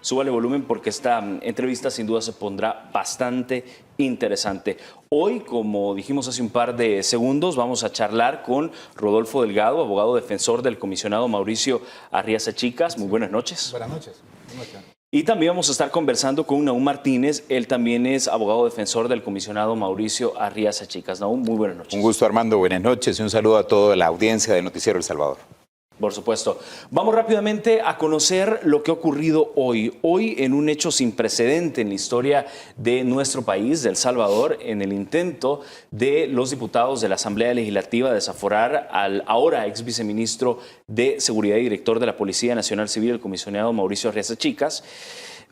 súbale volumen porque esta entrevista sin duda se pondrá bastante interesante. Hoy, como dijimos hace un par de segundos, vamos a charlar con Rodolfo Delgado, abogado defensor del comisionado Mauricio Arriaza Chicas. Muy buenas noches. Buenas noches. Buenas noches. Y también vamos a estar conversando con Nahum Martínez. Él también es abogado defensor del comisionado Mauricio Arriaza Chicas. Nahum, muy buenas noches. Un gusto, Armando. Buenas noches y un saludo a toda la audiencia de Noticiero El Salvador. Por supuesto. Vamos rápidamente a conocer lo que ha ocurrido hoy. Hoy en un hecho sin precedente en la historia de nuestro país, de El Salvador, en el intento de los diputados de la Asamblea Legislativa de desaforar al ahora ex viceministro de Seguridad y director de la Policía Nacional Civil, el comisionado Mauricio Arriaza Chicas.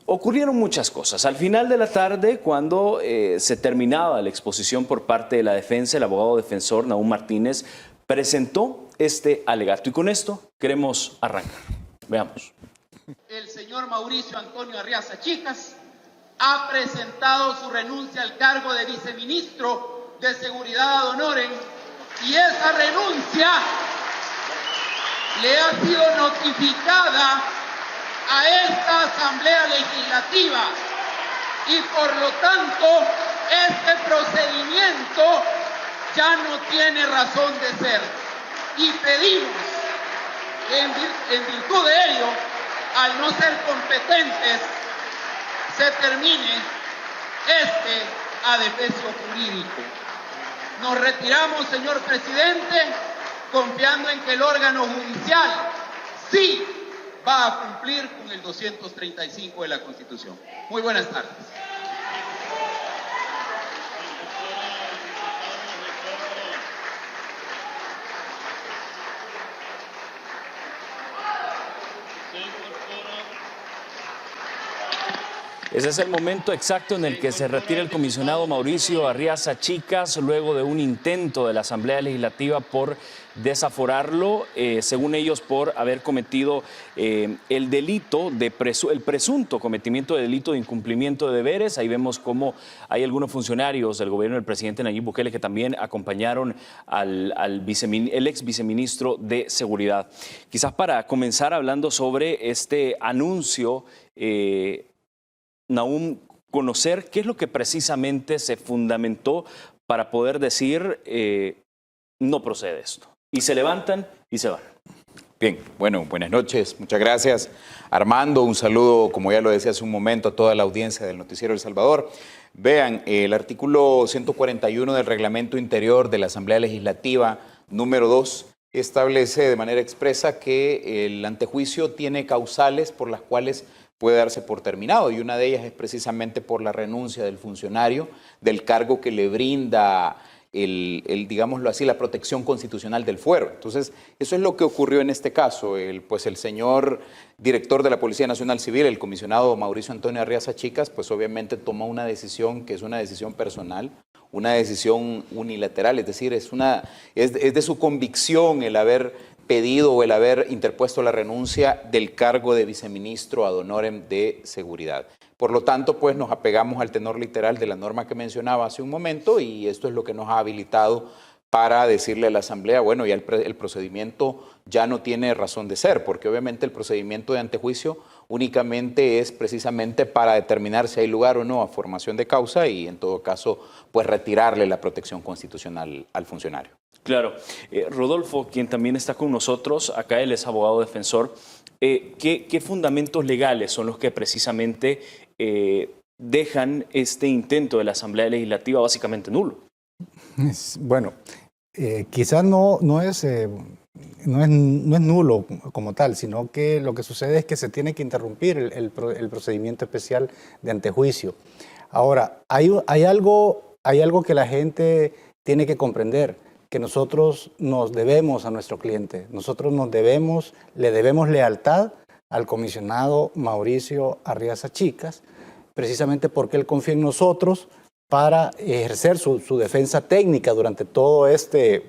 Ocurrieron muchas cosas. Al final de la tarde, cuando se terminaba la exposición por parte de la defensa, el abogado defensor Nahum Martínez presentó este alegato. Y con esto queremos arrancar. Veamos. El señor Mauricio Antonio Arriaza Chicas ha presentado su renuncia al cargo de viceministro de Seguridad ad honorem y esa renuncia le ha sido notificada a esta Asamblea Legislativa y por lo tanto este procedimiento ya no tiene razón de ser y pedimos que en virtud de ello, al no ser competentes, se termine este adefesio jurídico. Nos retiramos, señor presidente, confiando en que el órgano judicial sí va a cumplir con el 235 de la Constitución. Muy buenas tardes. Ese es el momento exacto en el que se retira el comisionado Mauricio Arriaza Chicas luego de un intento de la Asamblea Legislativa por desaforarlo, según ellos por haber cometido el delito, el presunto cometimiento de delito de incumplimiento de deberes. Ahí vemos cómo hay algunos funcionarios del gobierno del presidente Nayib Bukele que también acompañaron el ex viceministro de Seguridad. Quizás para comenzar hablando sobre este anuncio, Nahum, conocer qué es lo que precisamente se fundamentó para poder decir no procede esto. Y se levantan y se van. Bien, bueno, buenas noches. Muchas gracias, Armando. Un saludo, como ya lo decía hace un momento, a toda la audiencia del Noticiero El Salvador. Vean, el artículo 141 del Reglamento Interior de la Asamblea Legislativa, número 2, establece de manera expresa que el antejuicio tiene causales por las cuales puede darse por terminado, y una de ellas es precisamente por la renuncia del funcionario del cargo que le brinda digámoslo así, la protección constitucional del fuero. Entonces, eso es lo que ocurrió en este caso. Pues el señor director de la Policía Nacional Civil, el comisionado Mauricio Antonio Arriaza Chicas, pues obviamente tomó una decisión que es una decisión personal, una decisión unilateral, es decir, es de su convicción el haber pedido o el haber interpuesto la renuncia del cargo de viceministro ad honorem de Seguridad. Por lo tanto, pues nos apegamos al tenor literal de la norma que mencionaba hace un momento y esto es lo que nos ha habilitado para decirle a la Asamblea, bueno, ya el procedimiento ya no tiene razón de ser, porque obviamente el procedimiento de antejuicio únicamente es precisamente para determinar si hay lugar o no a formación de causa y en todo caso, pues retirarle la protección constitucional al funcionario. Claro. Rodolfo, quien también está con nosotros, acá él es abogado defensor, ¿qué fundamentos legales son los que precisamente dejan este intento de la Asamblea Legislativa básicamente nulo? Bueno, quizás no es nulo como tal, sino que lo que sucede es que se tiene que interrumpir el procedimiento especial de antejuicio. Ahora, hay algo que la gente tiene que comprender, que nosotros nos debemos a nuestro cliente, nosotros le debemos lealtad al comisionado Mauricio Arriaza Chicas, precisamente porque él confía en nosotros para ejercer su defensa técnica durante todo este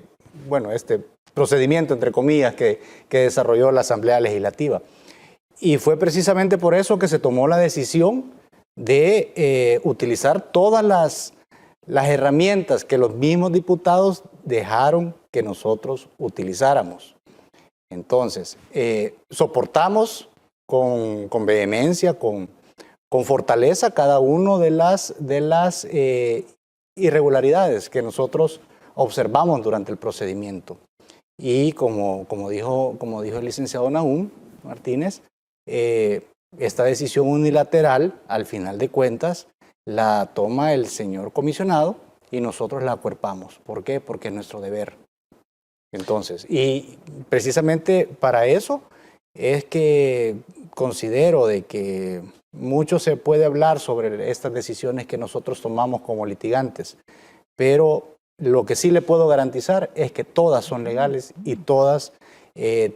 procedimiento, entre comillas, que desarrolló la Asamblea Legislativa. Y fue precisamente por eso que se tomó la decisión de utilizar todas las herramientas que los mismos diputados dejaron que nosotros utilizáramos. Entonces, soportamos con vehemencia, con fortaleza cada uno de las irregularidades que nosotros observamos durante el procedimiento. Y como dijo el licenciado Nahum Martínez, esta decisión unilateral, al final de cuentas, la toma el señor comisionado y nosotros la acuerpamos. ¿Por qué? Porque es nuestro deber. Entonces, y precisamente para eso es que considero de que mucho se puede hablar sobre estas decisiones que nosotros tomamos como litigantes, pero lo que sí le puedo garantizar es que todas son legales y todas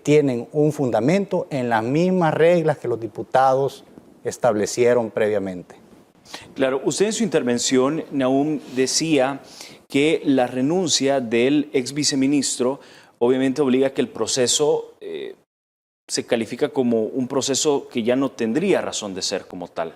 tienen un fundamento en las mismas reglas que los diputados establecieron previamente. Claro, usted en su intervención, Nahum, decía que la renuncia del ex viceministro obviamente obliga a que el proceso se califica como un proceso que ya no tendría razón de ser como tal.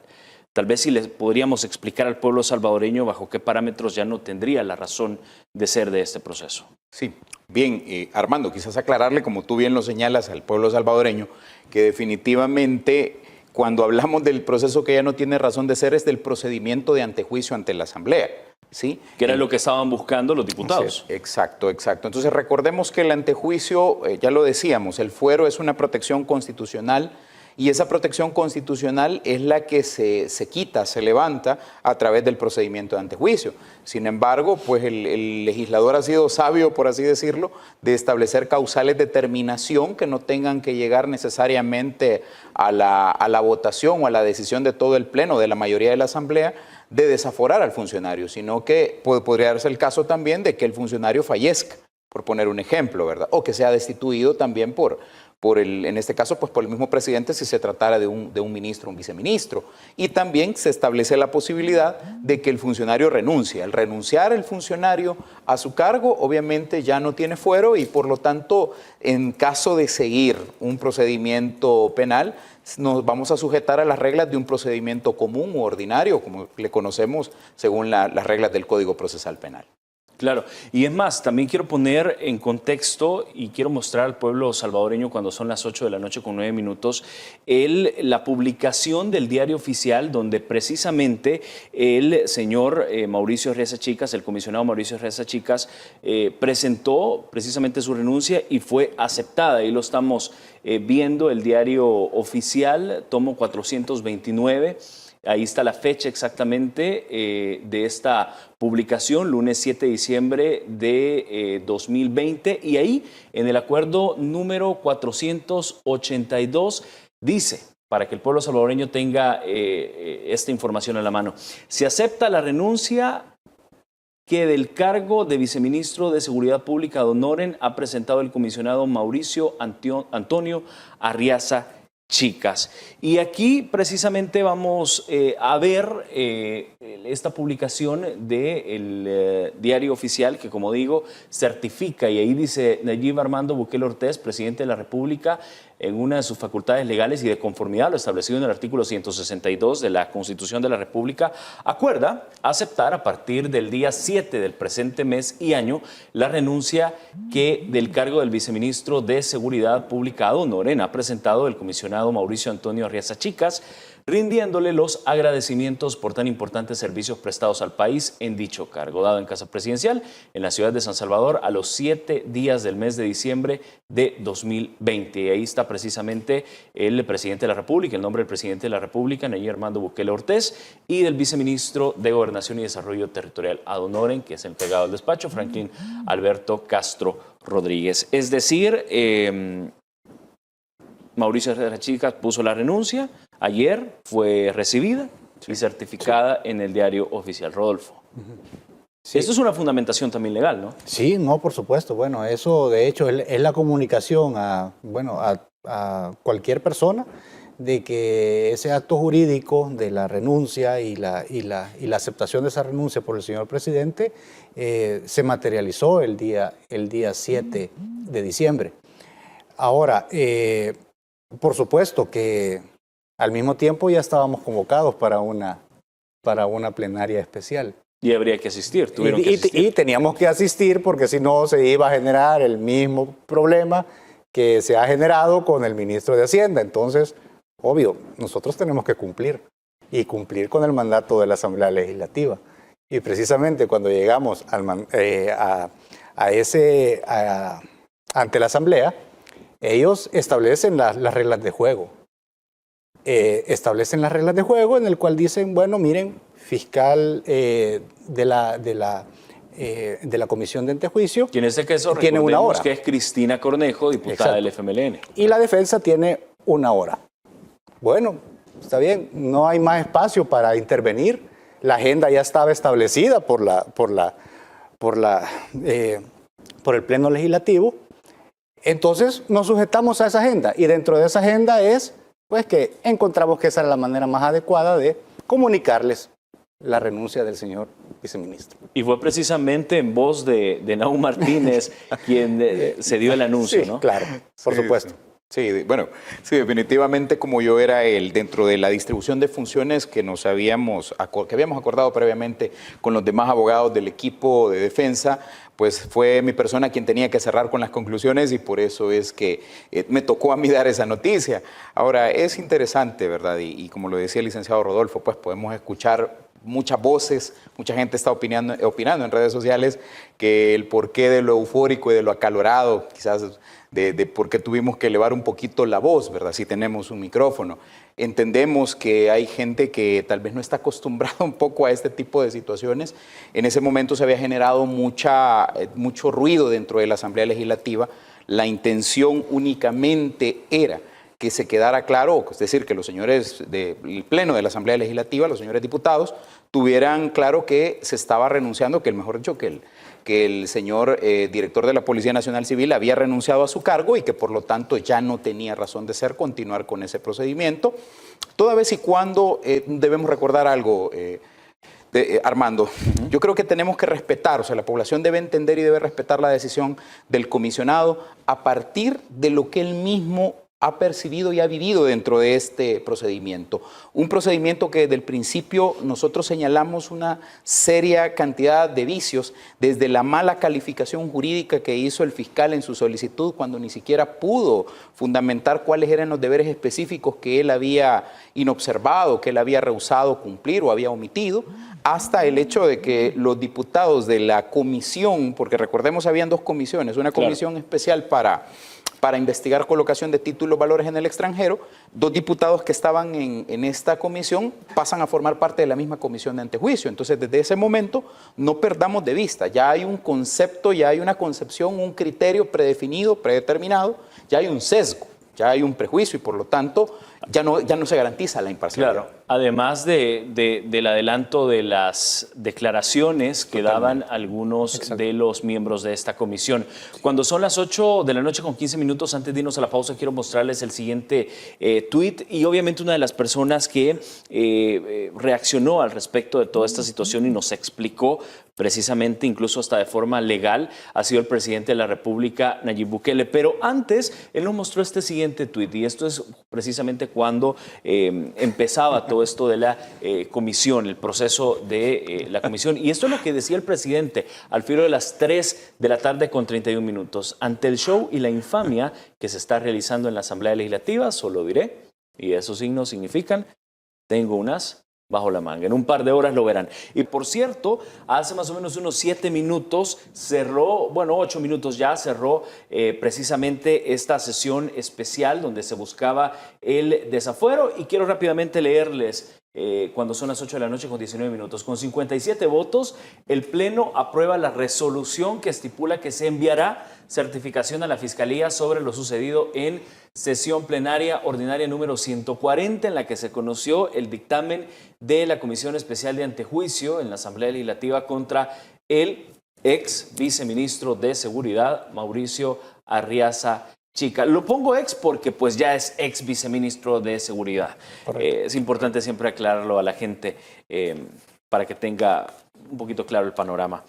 Tal vez si le podríamos explicar al pueblo salvadoreño bajo qué parámetros ya no tendría la razón de ser de este proceso. Sí, bien, Armando, quizás aclararle, como tú bien lo señalas, al pueblo salvadoreño, que definitivamente cuando hablamos del proceso que ya no tiene razón de ser es del procedimiento de antejuicio ante la Asamblea. ¿Sí? Que era lo que estaban buscando los diputados. Sí, exacto. Entonces recordemos que el antejuicio, ya lo decíamos, el fuero es una protección constitucional y esa protección constitucional es la que se quita, se levanta a través del procedimiento de antejuicio. Sin embargo, pues el legislador ha sido sabio, por así decirlo, de establecer causales de terminación que no tengan que llegar necesariamente a la votación o a la decisión de todo el pleno, de la mayoría de la Asamblea, de desaforar al funcionario, sino que podría darse el caso también de que el funcionario fallezca, por poner un ejemplo, ¿verdad? O que sea destituido también en este caso, pues por el mismo presidente si se tratara de un ministro o un viceministro. Y también se establece la posibilidad de que el funcionario renuncie. Al renunciar el funcionario a su cargo, obviamente ya no tiene fuero y por lo tanto, en caso de seguir un procedimiento penal, nos vamos a sujetar a las reglas de un procedimiento común u ordinario, como le conocemos según las reglas del Código Procesal Penal. Claro, y es más, también quiero poner en contexto y quiero mostrar al pueblo salvadoreño cuando son las 8 de la noche con 9 minutos, la publicación del diario oficial donde precisamente el señor Mauricio Reza Chicas, el comisionado Mauricio Reza Chicas, presentó precisamente su renuncia y fue aceptada. Ahí lo estamos viendo, el diario oficial, tomo 429. Ahí está la fecha exactamente de esta publicación, lunes 7 de diciembre de 2020. Y ahí, en el acuerdo número 482, dice, para que el pueblo salvadoreño tenga esta información en la mano, se acepta la renuncia que del cargo de viceministro de Seguridad Pública de Honoren ha presentado el comisionado Mauricio Antonio Arriaza Chicas. Y aquí precisamente vamos a ver esta publicación del diario oficial que, como digo, certifica, y ahí dice Nayib Armando Bukele Ortiz, presidente de la República, en una de sus facultades legales y de conformidad a lo establecido en el artículo 162 de la Constitución de la República, acuerda aceptar a partir del día 7 del presente mes y año la renuncia que del cargo del viceministro de Seguridad Pública ad honorem ha presentado el comisionado Mauricio Antonio Arriaza Chicas, rindiéndole los agradecimientos por tan importantes servicios prestados al país en dicho cargo, dado en Casa Presidencial en la ciudad de San Salvador a los 7 días del mes de diciembre de 2020. Y ahí está precisamente el presidente de la República, el nombre del presidente de la República, Nayib Armando Bukele Ortiz, y del viceministro de Gobernación y Desarrollo Territorial ad honorem, que es el pegado del despacho, Franklin Alberto Castro Rodríguez. Es decir, Mauricio Arriaza Chicas puso la renuncia, ayer fue recibida y certificada en el diario oficial. Rodolfo. Sí. Esto es una fundamentación también legal, ¿no? Sí, no, por supuesto. Bueno, eso de hecho es la comunicación a cualquier persona de que ese acto jurídico de la renuncia y la aceptación de esa renuncia por el señor presidente se materializó el día 7 de diciembre. Ahora, por supuesto que al mismo tiempo ya estábamos convocados para una plenaria especial. Y habría que asistir, tuvieron que asistir. Y teníamos que asistir porque si no se iba a generar el mismo problema que se ha generado con el ministro de Hacienda. Entonces, obvio, nosotros tenemos que cumplir y cumplir con el mandato de la Asamblea Legislativa. Y precisamente cuando llegamos ante la Asamblea, ellos establecen las reglas de juego. Establecen las reglas de juego en el cual dicen, bueno, miren, fiscal de la Comisión de Antejuicio. Y en este caso tiene una hora. Que es Cristina Cornejo, diputada del FMLN. Y la defensa tiene una hora. Bueno, está bien, no hay más espacio para intervenir. La agenda ya estaba establecida por el Pleno Legislativo. Entonces nos sujetamos a esa agenda y dentro de esa agenda es pues que encontramos que esa era la manera más adecuada de comunicarles la renuncia del señor viceministro. Y fue precisamente en voz de Nahum Martínez quien se dio el anuncio, sí, ¿no? Claro, por supuesto. Sí, bueno, sí, definitivamente como yo era dentro de la distribución de funciones que habíamos acordado previamente con los demás abogados del equipo de defensa, pues fue mi persona quien tenía que cerrar con las conclusiones y por eso es que me tocó a mí dar esa noticia. Ahora, es interesante, ¿verdad? Y como lo decía el licenciado Rodolfo, pues podemos escuchar muchas voces, mucha gente está opinando en redes sociales que el porqué de lo eufórico y de lo acalorado, quizás de por qué tuvimos que elevar un poquito la voz, ¿verdad? Si tenemos un micrófono. Entendemos que hay gente que tal vez no está acostumbrada un poco a este tipo de situaciones. En ese momento se había generado mucho ruido dentro de la Asamblea Legislativa. La intención únicamente era que se quedara claro, es decir, que los señores del Pleno de la Asamblea Legislativa, los señores diputados, tuvieran claro que se estaba renunciando, que el señor director de la Policía Nacional Civil había renunciado a su cargo y que por lo tanto ya no tenía razón de ser continuar con ese procedimiento, toda vez y cuando debemos recordar algo, Armando, yo creo que tenemos que respetar, o sea, la población debe entender y debe respetar la decisión del comisionado a partir de lo que él mismo ha percibido y ha vivido dentro de este procedimiento. Un procedimiento que desde el principio nosotros señalamos una seria cantidad de vicios, desde la mala calificación jurídica que hizo el fiscal en su solicitud cuando ni siquiera pudo fundamentar cuáles eran los deberes específicos que él había inobservado, que él había rehusado cumplir o había omitido, hasta el hecho de que los diputados de la comisión, porque recordemos habían dos comisiones, una comisión especial para investigar colocación de títulos valores en el extranjero, dos diputados que estaban en esta comisión pasan a formar parte de la misma comisión de antejuicio. Entonces, desde ese momento, no perdamos de vista, ya hay un concepto, ya hay una concepción, un criterio predefinido, predeterminado, ya hay un sesgo, ya hay un prejuicio y por lo tanto ya no se garantiza la imparcialidad. Claro, además del adelanto de las declaraciones que daban algunos de los miembros de esta comisión. Cuando son las 8 de la noche con 15 minutos, antes de irnos a la pausa, quiero mostrarles el siguiente tuit y obviamente una de las personas que reaccionó al respecto de toda esta situación y nos explicó precisamente, incluso hasta de forma legal, ha sido el presidente de la República, Nayib Bukele. Pero antes, él nos mostró este siguiente tuit y esto es precisamente cuando empezaba todo esto de la comisión, el proceso de la comisión. Y esto es lo que decía el presidente al filo de las 3 de la tarde con 31 minutos. Ante el show y la infamia que se está realizando en la Asamblea Legislativa, solo diré, y esos signos significan, tengo unas bajo la manga. En un par de horas lo verán. Y por cierto, hace más o menos unos 7 minutos cerró, bueno, 8 minutos ya cerró precisamente esta sesión especial donde se buscaba el desafuero y quiero rápidamente leerles cuando son las 8 de la noche con 19 minutos. Con 57 votos, el Pleno aprueba la resolución que estipula que se enviará certificación a la Fiscalía sobre lo sucedido en sesión plenaria ordinaria número 140, en la que se conoció el dictamen de la Comisión Especial de Antejuicio en la Asamblea Legislativa contra el ex viceministro de Seguridad, Mauricio Arriaza Chica. Lo pongo ex porque pues ya es ex viceministro de Seguridad. Es importante siempre aclararlo a la gente para que tenga un poquito claro el panorama.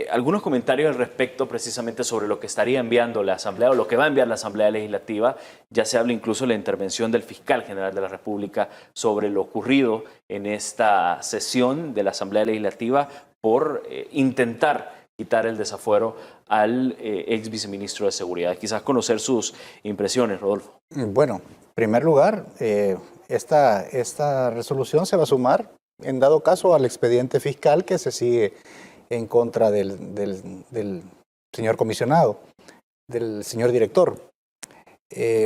Algunos comentarios al respecto precisamente sobre lo que estaría enviando la Asamblea o lo que va a enviar la Asamblea Legislativa. Ya se habla incluso de la intervención del fiscal general de la República sobre lo ocurrido en esta sesión de la Asamblea Legislativa por intentar quitar el desafuero al ex viceministro de Seguridad. Quizás conocer sus impresiones, Rodolfo. Bueno, en primer lugar, esta resolución se va a sumar, en dado caso, al expediente fiscal que se sigue en contra del señor comisionado, del señor director.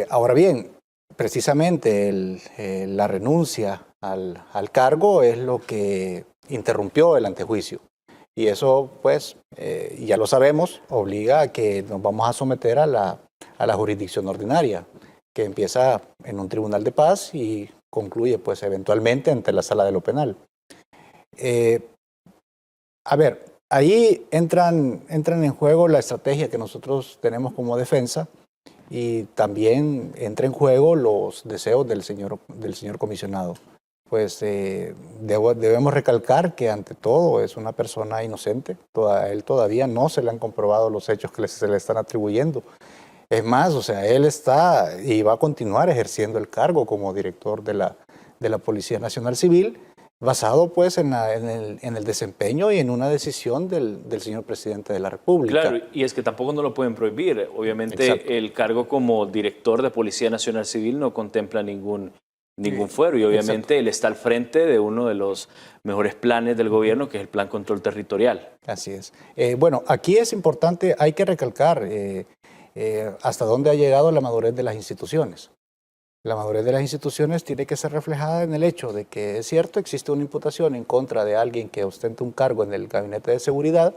Ahora bien, precisamente la renuncia al cargo es lo que interrumpió el antejuicio. Y eso, pues, ya lo sabemos, obliga a que nos vamos a someter a la jurisdicción ordinaria, que empieza en un tribunal de paz y concluye, pues, eventualmente ante la sala de lo penal. A ver, ahí entran en juego la estrategia que nosotros tenemos como defensa y también entra en juego los deseos del señor comisionado. Pues debemos recalcar que ante todo es una persona inocente, él todavía no se le han comprobado los hechos que se le están atribuyendo. Es más, o sea, él está y va a continuar ejerciendo el cargo como director de la Policía Nacional Civil, basado pues en el desempeño y en una decisión del señor presidente de la República. Claro, y es que tampoco no lo pueden prohibir. Obviamente, exacto, el cargo como director de Policía Nacional Civil no contempla ningún fuero y obviamente exacto, él está al frente de uno de los mejores planes del gobierno, que es el Plan Control Territorial. Así es. Bueno, aquí es importante, hay que recalcar hasta dónde ha llegado la madurez de las instituciones. La madurez de las instituciones tiene que ser reflejada en el hecho de que es cierto, existe una imputación en contra de alguien que ostenta un cargo en el Gabinete de Seguridad,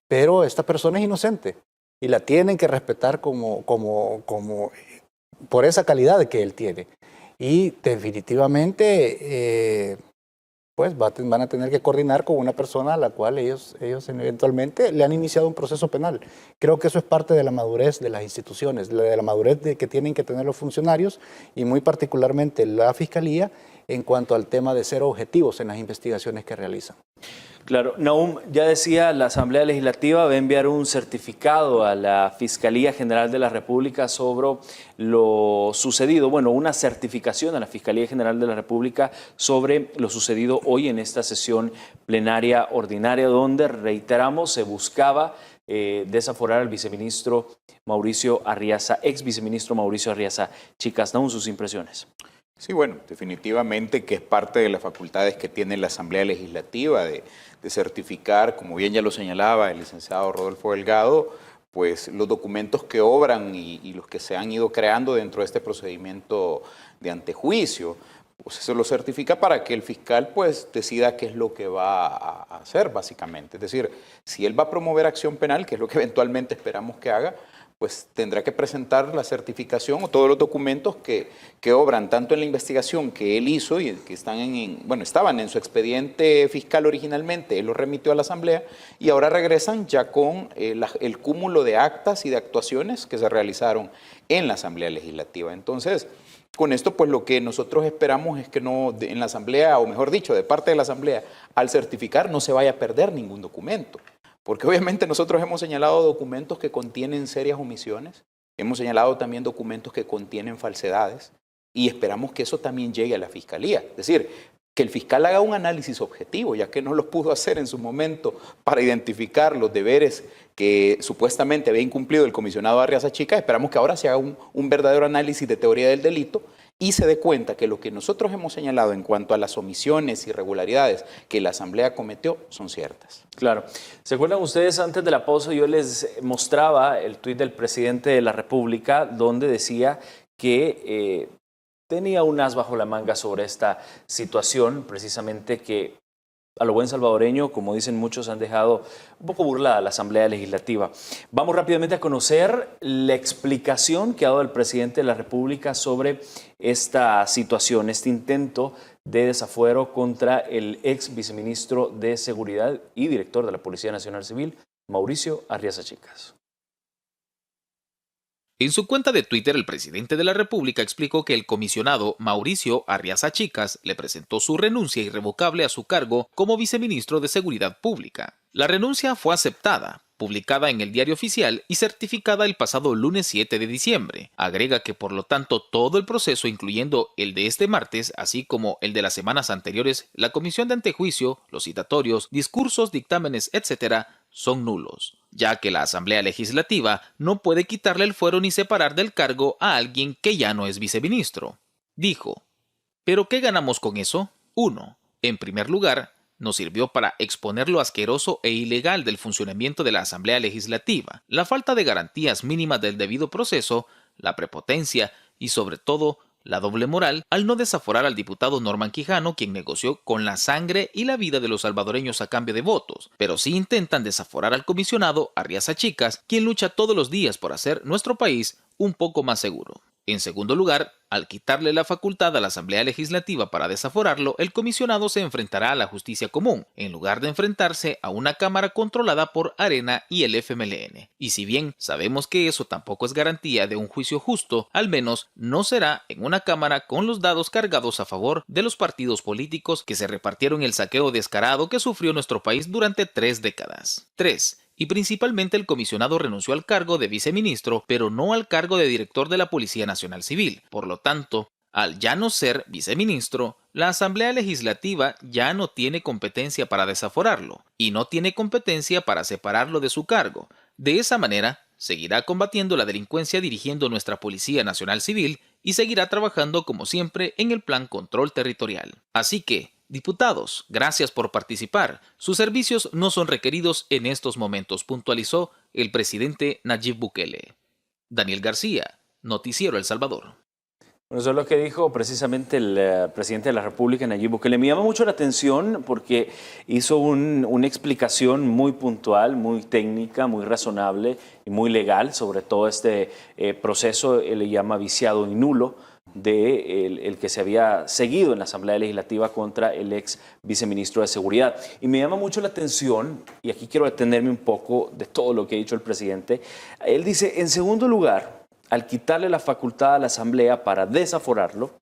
pero esta persona es inocente y la tienen que respetar como por esa calidad que él tiene. Y definitivamente pues van a tener que coordinar con una persona a la cual ellos eventualmente le han iniciado un proceso penal. Creo que eso es parte de la madurez de las instituciones, de la madurez que tienen que tener los funcionarios y muy particularmente la Fiscalía en cuanto al tema de ser objetivos en las investigaciones que realizan. Claro, Nahum, ya decía, la Asamblea Legislativa va a enviar un certificado a la Fiscalía General de la República sobre lo sucedido, bueno, una certificación a la Fiscalía General de la República sobre lo sucedido hoy en esta sesión plenaria ordinaria, donde, reiteramos, se buscaba desaforar al viceministro Mauricio Arriaza, ex viceministro Mauricio Arriaza Chicas. Nahum, sus impresiones. Sí, bueno, definitivamente que es parte de las facultades que tiene la Asamblea Legislativa de certificar, como bien ya lo señalaba el licenciado Rodolfo Delgado, pues los documentos que obran y los que se han ido creando dentro de este procedimiento de antejuicio, pues eso lo certifica para que el fiscal pues decida qué es lo que va a hacer básicamente. Es decir, si él va a promover acción penal, que es lo que eventualmente esperamos que haga, pues tendrá que presentar la certificación o todos los documentos que obran tanto en la investigación que él hizo y que estaban en su expediente fiscal originalmente, él lo remitió a la Asamblea y ahora regresan ya con el cúmulo de actas y de actuaciones que se realizaron en la Asamblea Legislativa. Entonces, con esto, pues lo que nosotros esperamos es que en la Asamblea, o mejor dicho, de parte de la Asamblea, al certificar no se vaya a perder ningún documento. Porque obviamente nosotros hemos señalado documentos que contienen serias omisiones, hemos señalado también documentos que contienen falsedades y esperamos que eso también llegue a la Fiscalía. Es decir, que el fiscal haga un análisis objetivo, ya que no lo pudo hacer en su momento para identificar los deberes que supuestamente había incumplido el comisionado Arriaza Chicas. Esperamos que ahora se haga un verdadero análisis de teoría del delito y se dé cuenta que lo que nosotros hemos señalado en cuanto a las omisiones y irregularidades que la Asamblea cometió son ciertas. Claro. ¿Se acuerdan ustedes? Antes de la pausa yo les mostraba el tuit del presidente de la República donde decía que tenía un as bajo la manga sobre esta situación, precisamente que a lo buen salvadoreño, como dicen muchos, han dejado un poco burlada a la Asamblea Legislativa. Vamos rápidamente a conocer la explicación que ha dado el presidente de la República sobre esta situación, este intento de desafuero contra el ex viceministro de Seguridad y director de la Policía Nacional Civil, Mauricio Arriaza Chicas. En su cuenta de Twitter, el presidente de la República explicó que el comisionado Mauricio Arriaza Chicas le presentó su renuncia irrevocable a su cargo como viceministro de Seguridad Pública. La renuncia fue aceptada, publicada en el Diario Oficial y certificada el pasado lunes 7 de diciembre. Agrega que por lo tanto todo el proceso, incluyendo el de este martes, así como el de las semanas anteriores, la comisión de antejuicio, los citatorios, discursos, dictámenes, etc., son nulos. ya que la Asamblea Legislativa no puede quitarle el fuero ni separar del cargo a alguien que ya no es viceministro. Dijo, ¿pero qué ganamos con eso? 1. En primer lugar, nos sirvió para exponer lo asqueroso e ilegal del funcionamiento de la Asamblea Legislativa, la falta de garantías mínimas del debido proceso, la prepotencia y, sobre todo, la doble moral al no desaforar al diputado Norman Quijano, quien negoció con la sangre y la vida de los salvadoreños a cambio de votos, pero sí intentan desaforar al comisionado Arriaza Chicas, quien lucha todos los días por hacer nuestro país un poco más seguro. En segundo lugar, al quitarle la facultad a la Asamblea Legislativa para desaforarlo, el comisionado se enfrentará a la justicia común, en lugar de enfrentarse a una Cámara controlada por Arena y el FMLN. Y si bien sabemos que eso tampoco es garantía de un juicio justo, al menos no será en una Cámara con los dados cargados a favor de los partidos políticos que se repartieron el saqueo descarado que sufrió nuestro país durante 3 décadas. 3. Y principalmente el comisionado renunció al cargo de viceministro, pero no al cargo de director de la Policía Nacional Civil. Por lo tanto, al ya no ser viceministro, la Asamblea Legislativa ya no tiene competencia para desaforarlo, y no tiene competencia para separarlo de su cargo. De esa manera, seguirá combatiendo la delincuencia dirigiendo nuestra Policía Nacional Civil y seguirá trabajando como siempre en el Plan Control Territorial. Así que, diputados, gracias por participar. Sus servicios no son requeridos en estos momentos, puntualizó el presidente Nayib Bukele. Daniel García, Noticiero El Salvador. Bueno, eso es lo que dijo precisamente el presidente de la República, Nayib Bukele. Me llama mucho la atención porque hizo una explicación muy puntual, muy técnica, muy razonable y muy legal sobre todo este proceso, él le llama viciado y nulo, el que se había seguido en la Asamblea Legislativa contra el ex viceministro de Seguridad. Y me llama mucho la atención, y aquí quiero detenerme un poco de todo lo que ha dicho el presidente. Él dice, en segundo lugar, al quitarle la facultad a la Asamblea para desaforarlo,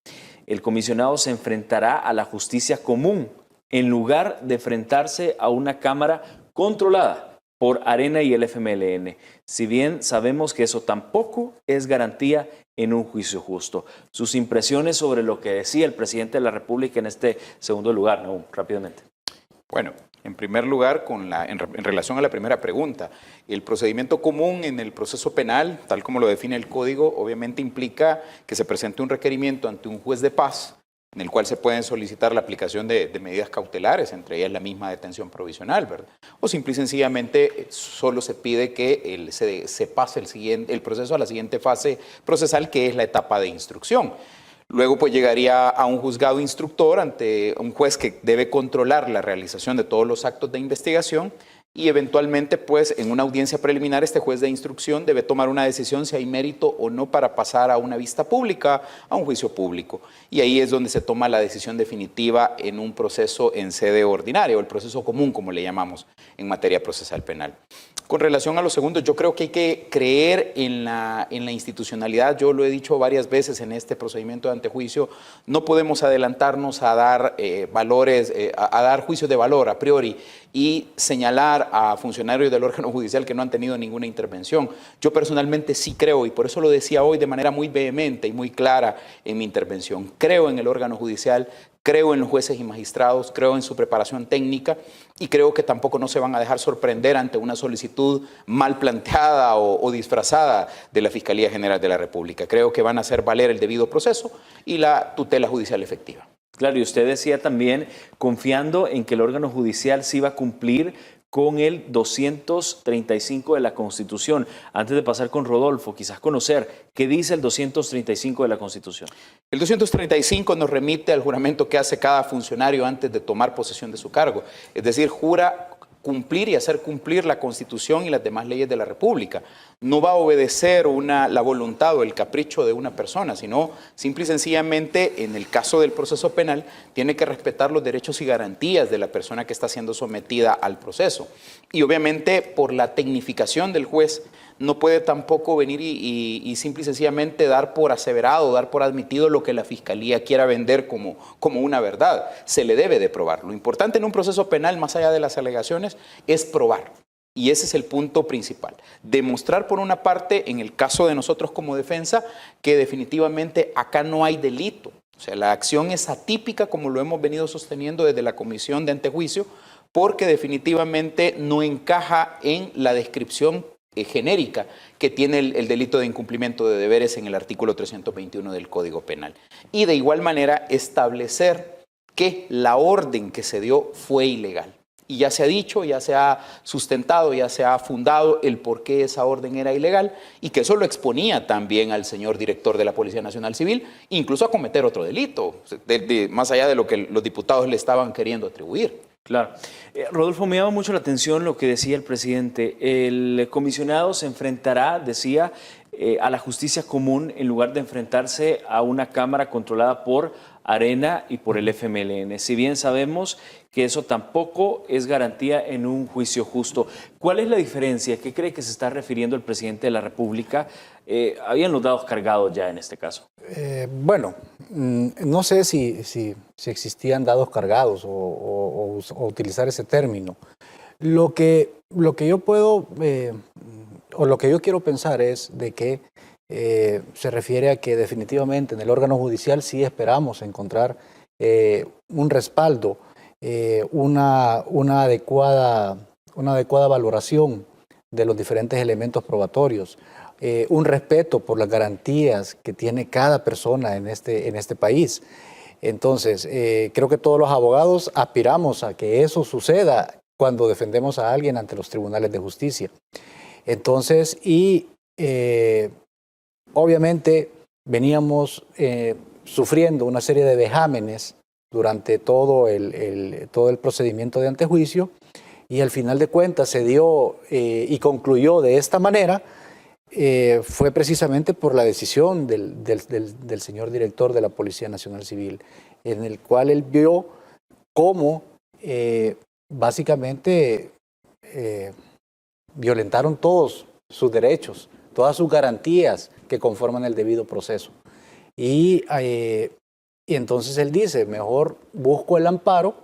el comisionado se enfrentará a la justicia común en lugar de enfrentarse a una Cámara controlada por Arena y el FMLN. Si bien sabemos que eso tampoco es garantía en un juicio justo. Sus impresiones sobre lo que decía el presidente de la República en este segundo lugar, ¿no? Rápidamente. Bueno, en primer lugar, en relación a la primera pregunta, el procedimiento común en el proceso penal, tal como lo define el Código, obviamente implica que se presente un requerimiento ante un juez de paz, en el cual se pueden solicitar la aplicación de medidas cautelares, entre ellas la misma detención provisional, ¿verdad? O simple y sencillamente solo se pide que se pase el proceso a la siguiente fase procesal, que es la etapa de instrucción. Luego pues llegaría a un juzgado instructor ante un juez que debe controlar la realización de todos los actos de investigación y eventualmente pues en una audiencia preliminar este juez de instrucción debe tomar una decisión si hay mérito o no para pasar a una vista pública, a un juicio público. Y ahí es donde se toma la decisión definitiva en un proceso en sede ordinaria o el proceso común como le llamamos en materia procesal penal. Con relación a lo segundo, yo creo que hay que creer en la institucionalidad. Yo lo he dicho varias veces en este procedimiento de antejuicio. No podemos adelantarnos a dar a dar juicios de valor a priori y señalar a funcionarios del órgano judicial que no han tenido ninguna intervención. Yo personalmente sí creo, y por eso lo decía hoy de manera muy vehemente y muy clara en mi intervención, creo en el órgano judicial, creo en los jueces y magistrados, creo en su preparación técnica y creo que tampoco no se van a dejar sorprender ante una solicitud mal planteada o disfrazada de la Fiscalía General de la República. Creo que van a hacer valer el debido proceso y la tutela judicial efectiva. Claro, y usted decía también, confiando en que el órgano judicial sí va a cumplir con el 235 de la Constitución. Antes de pasar con Rodolfo, quizás conocer qué dice el 235 de la Constitución. El 235 nos remite al juramento que hace cada funcionario antes de tomar posesión de su cargo. Es decir, jura cumplir y hacer cumplir la Constitución y las demás leyes de la República. No va a obedecer la voluntad o el capricho de una persona, sino simple y sencillamente, en el caso del proceso penal, tiene que respetar los derechos y garantías de la persona que está siendo sometida al proceso. Y obviamente, por la tecnificación del juez, no puede tampoco venir y simple y sencillamente dar por aseverado, dar por admitido lo que la Fiscalía quiera vender como una verdad. Se le debe de probar. Lo importante en un proceso penal, más allá de las alegaciones, es probar. Y ese es el punto principal. Demostrar, por una parte, en el caso de nosotros como defensa, que definitivamente acá no hay delito. O sea, la acción es atípica, como lo hemos venido sosteniendo desde la Comisión de Antejuicio, porque definitivamente no encaja en la descripción genérica que tiene el delito de incumplimiento de deberes en el artículo 321 del Código Penal. Y de igual manera establecer que la orden que se dio fue ilegal. Y ya se ha dicho, ya se ha sustentado, ya se ha fundado el por qué esa orden era ilegal y que eso lo exponía también al señor director de la Policía Nacional Civil, incluso a cometer otro delito, más allá de lo que los diputados le estaban queriendo atribuir. Claro. Rodolfo, me llama mucho la atención lo que decía el presidente. El comisionado se enfrentará, decía, a la justicia común en lugar de enfrentarse a una cámara controlada por Arena y por el FMLN. Si bien sabemos que eso tampoco es garantía en un juicio justo. ¿Cuál es la diferencia? ¿Qué cree que se está refiriendo el presidente de la República? ¿Habían los dados cargados ya en este caso? Bueno, no sé si existían dados cargados o utilizar ese término. Lo que yo puedo, o lo que yo quiero pensar es de que se refiere a que definitivamente en el órgano judicial sí esperamos encontrar un respaldo, una adecuada valoración de los diferentes elementos probatorios, un respeto por las garantías que tiene cada persona en este país. Entonces, creo que todos los abogados aspiramos a que eso suceda cuando defendemos a alguien ante los tribunales de justicia. Entonces, obviamente veníamos sufriendo una serie de vejámenes durante todo el procedimiento de antejuicio y al final de cuentas se dio y concluyó de esta manera. Fue precisamente por la decisión del señor director de la Policía Nacional Civil, en el cual él vio cómo básicamente violentaron todos sus derechos, todas sus garantías que conforman el debido proceso. Y entonces él dice, mejor busco el amparo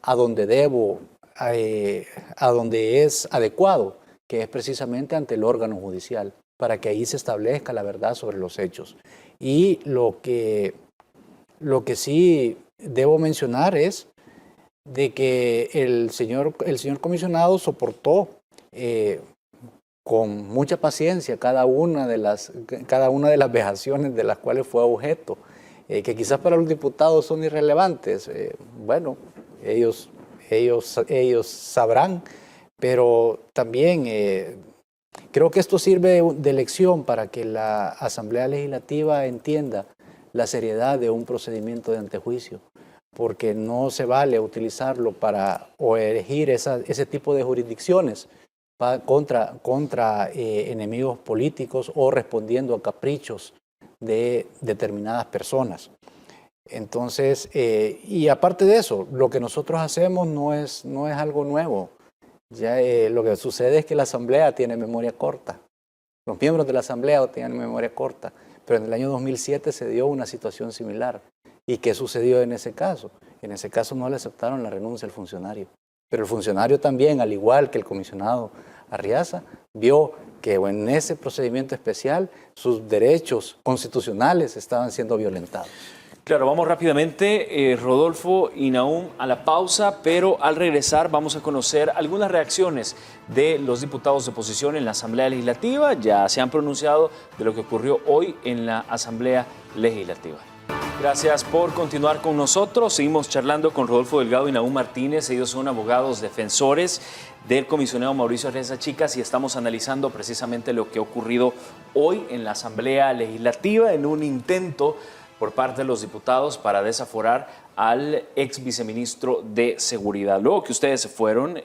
a donde debo, a donde es adecuado, que es precisamente ante el órgano judicial, para que ahí se establezca la verdad sobre los hechos. Y lo que sí debo mencionar es de que el señor comisionado soportó con mucha paciencia cada una de las vejaciones de las cuales fue objeto, que quizás para los diputados son irrelevantes. Bueno, ellos sabrán. Pero también creo que esto sirve de lección para que la Asamblea Legislativa entienda la seriedad de un procedimiento de antejuicio, porque no se vale utilizarlo o elegir ese tipo de jurisdicciones contra enemigos políticos o respondiendo a caprichos de determinadas personas. Entonces, y aparte de eso, lo que nosotros hacemos no es algo nuevo. Ya lo que sucede es que la Asamblea tiene memoria corta. Los miembros de la Asamblea tienen memoria corta. Pero en el año 2007 se dio una situación similar. ¿Y qué sucedió en ese caso? En ese caso no le aceptaron la renuncia al funcionario. Pero el funcionario también, al igual que el comisionado Arriaza, vio que en ese procedimiento especial sus derechos constitucionales estaban siendo violentados. Claro, vamos rápidamente, Rodolfo y Nahum, a la pausa, pero al regresar vamos a conocer algunas reacciones de los diputados de oposición en la Asamblea Legislativa. Ya se han pronunciado de lo que ocurrió hoy en la Asamblea Legislativa. Gracias por continuar con nosotros. Seguimos charlando con Rodolfo Delgado y Nahum Martínez. Ellos son abogados defensores del comisionado Mauricio Arriaza Chicas y estamos analizando precisamente lo que ha ocurrido hoy en la Asamblea Legislativa en un intento por parte de los diputados para desaforar al ex viceministro de Seguridad. Luego que ustedes se fueron,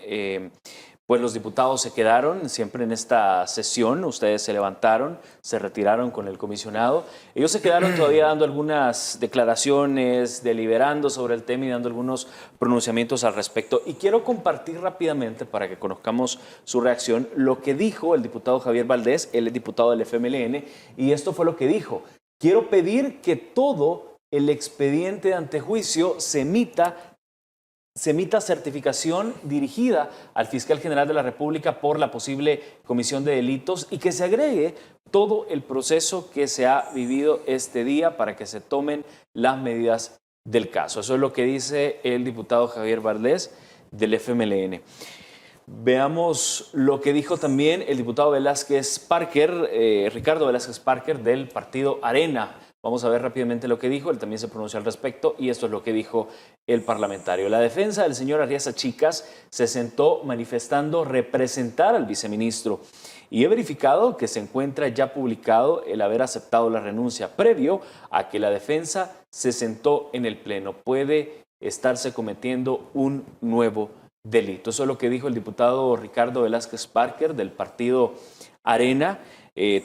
pues los diputados se quedaron siempre en esta sesión, ustedes se levantaron, se retiraron con el comisionado. Ellos se quedaron todavía dando algunas declaraciones, deliberando sobre el tema y dando algunos pronunciamientos al respecto. Y quiero compartir rápidamente, para que conozcamos su reacción, lo que dijo el diputado Javier Valdés, él es diputado del FMLN, y esto fue lo que dijo. Quiero pedir que todo el expediente de antejuicio se emita certificación dirigida al fiscal general de la República por la posible comisión de delitos y que se agregue todo el proceso que se ha vivido este día para que se tomen las medidas del caso. Eso es lo que dice el diputado Javier Valdés del FMLN. Veamos lo que dijo también el diputado Velázquez Parker, Ricardo Velázquez Parker, del partido Arena. Vamos a ver rápidamente lo que dijo, él también se pronunció al respecto y esto es lo que dijo el parlamentario. La defensa del señor Arriaza Chicas se sentó manifestando representar al viceministro y he verificado que se encuentra ya publicado el haber aceptado la renuncia previo a que la defensa se sentó en el pleno. Puede estarse cometiendo un nuevo delito. Eso es lo que dijo el diputado Ricardo Velázquez Parker del partido Arena.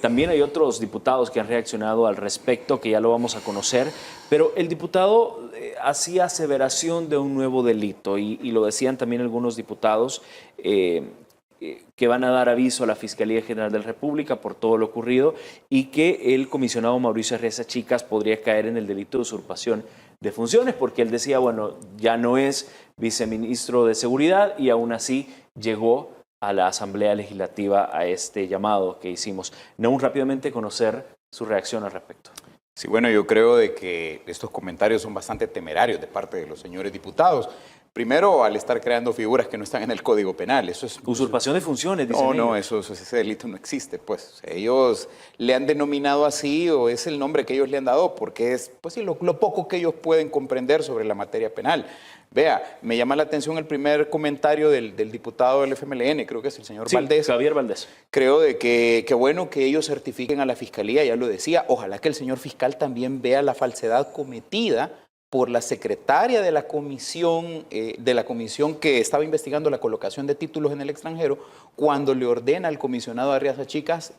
También hay otros diputados que han reaccionado al respecto, que ya lo vamos a conocer, pero el diputado hacía aseveración de un nuevo delito y lo decían también algunos diputados que van a dar aviso a la Fiscalía General de la República por todo lo ocurrido y que el comisionado Mauricio Arriaza Chicas podría caer en el delito de usurpación de funciones, porque él decía, bueno, ya no es viceministro de Seguridad y aún así llegó a la Asamblea Legislativa a este llamado que hicimos. Naún, rápidamente conocer su reacción al respecto. Sí, bueno, yo creo de que estos comentarios son bastante temerarios de parte de los señores diputados. Primero, al estar creando figuras que no están en el Código Penal. Eso es usurpación de funciones, dicen No, ellos. ese delito no existe. Pues ellos le han denominado así o es el nombre que ellos le han dado porque es pues, sí, lo poco que ellos pueden comprender sobre la materia penal. Vea, me llama la atención el primer comentario del diputado del FMLN, creo que es el señor Valdés. Javier Valdés. Creo de que bueno que ellos certifiquen a la Fiscalía, ya lo decía. Ojalá que el señor fiscal también vea la falsedad cometida por la secretaria de la comisión que estaba investigando la colocación de títulos en el extranjero, cuando le ordena al comisionado Arriaza Chicas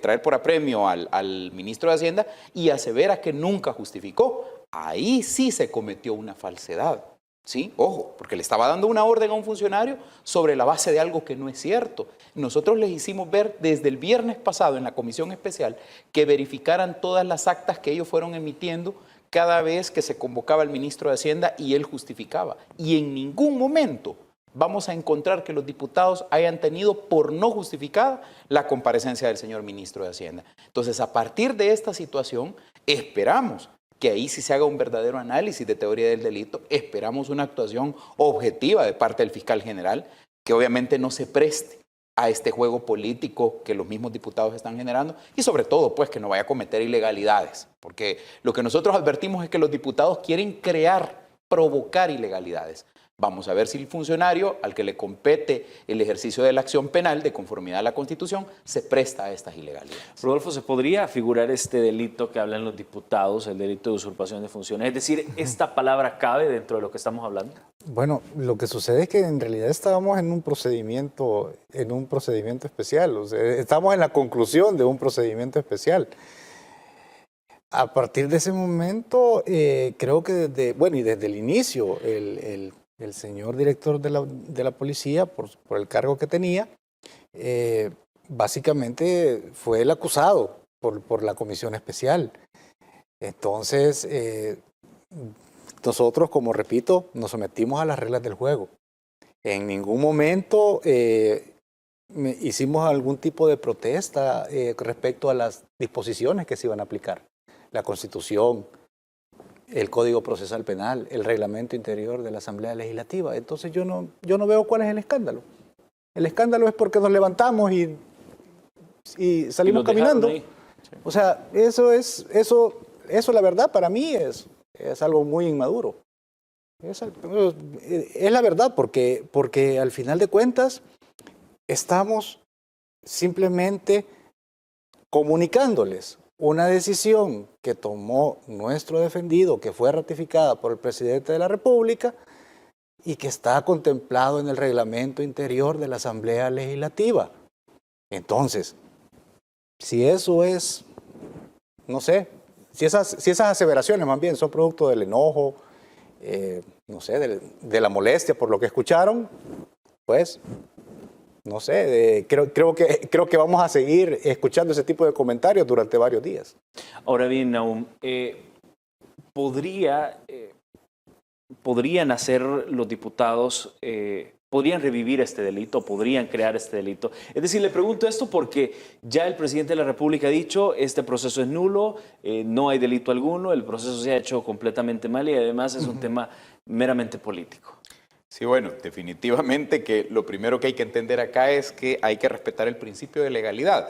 traer por apremio al ministro de Hacienda y asevera que nunca justificó. Ahí sí se cometió una falsedad. ¿Sí? Ojo, porque le estaba dando una orden a un funcionario sobre la base de algo que no es cierto. Nosotros les hicimos ver desde el viernes pasado en la comisión especial que verificaran todas las actas que ellos fueron emitiendo cada vez que se convocaba al ministro de Hacienda y él justificaba. Y en ningún momento vamos a encontrar que los diputados hayan tenido por no justificada la comparecencia del señor ministro de Hacienda. Entonces, a partir de esta situación, esperamos que ahí sí se haga un verdadero análisis de teoría del delito, esperamos una actuación objetiva de parte del fiscal general, que obviamente no se preste a este juego político que los mismos diputados están generando y sobre todo pues que no vaya a cometer ilegalidades, porque lo que nosotros advertimos es que los diputados quieren provocar ilegalidades. Vamos a ver si el funcionario al que le compete el ejercicio de la acción penal de conformidad a la Constitución se presta a estas ilegalidades. Rodolfo, ¿se podría figurar este delito que hablan los diputados, el delito de usurpación de funciones? Es decir, ¿esta palabra cabe dentro de lo que estamos hablando? Bueno, lo que sucede es que en realidad estábamos en un procedimiento especial, o sea, estamos en la conclusión de un procedimiento especial. A partir de ese momento, creo que desde el inicio, el señor director de la policía, por el cargo que tenía, básicamente fue el acusado por la comisión especial. Entonces, nosotros, como repito, nos sometimos a las reglas del juego. En ningún momento hicimos algún tipo de protesta respecto a las disposiciones que se iban a aplicar. La Constitución, el Código Procesal Penal, el reglamento interior de la Asamblea Legislativa. Entonces yo no veo cuál es el escándalo. El escándalo es porque nos levantamos y salimos caminando. O sea, eso la verdad para mí es algo muy inmaduro. Es la verdad porque al final de cuentas estamos simplemente comunicándoles una decisión que tomó nuestro defendido, que fue ratificada por el presidente de la República y que está contemplado en el reglamento interior de la Asamblea Legislativa. Entonces, si eso es, no sé, si esas aseveraciones más bien son producto del enojo, no sé, de la molestia por lo que escucharon, pues no sé, creo que vamos a seguir escuchando ese tipo de comentarios durante varios días. Ahora bien, Naún, ¿podrían hacer los diputados, podrían revivir este delito, podrían crear este delito? Es decir, le pregunto esto porque ya el presidente de la República ha dicho, este proceso es nulo, no hay delito alguno, el proceso se ha hecho completamente mal y además es un tema meramente político. Sí, bueno, definitivamente que lo primero que hay que entender acá es que hay que respetar el principio de legalidad.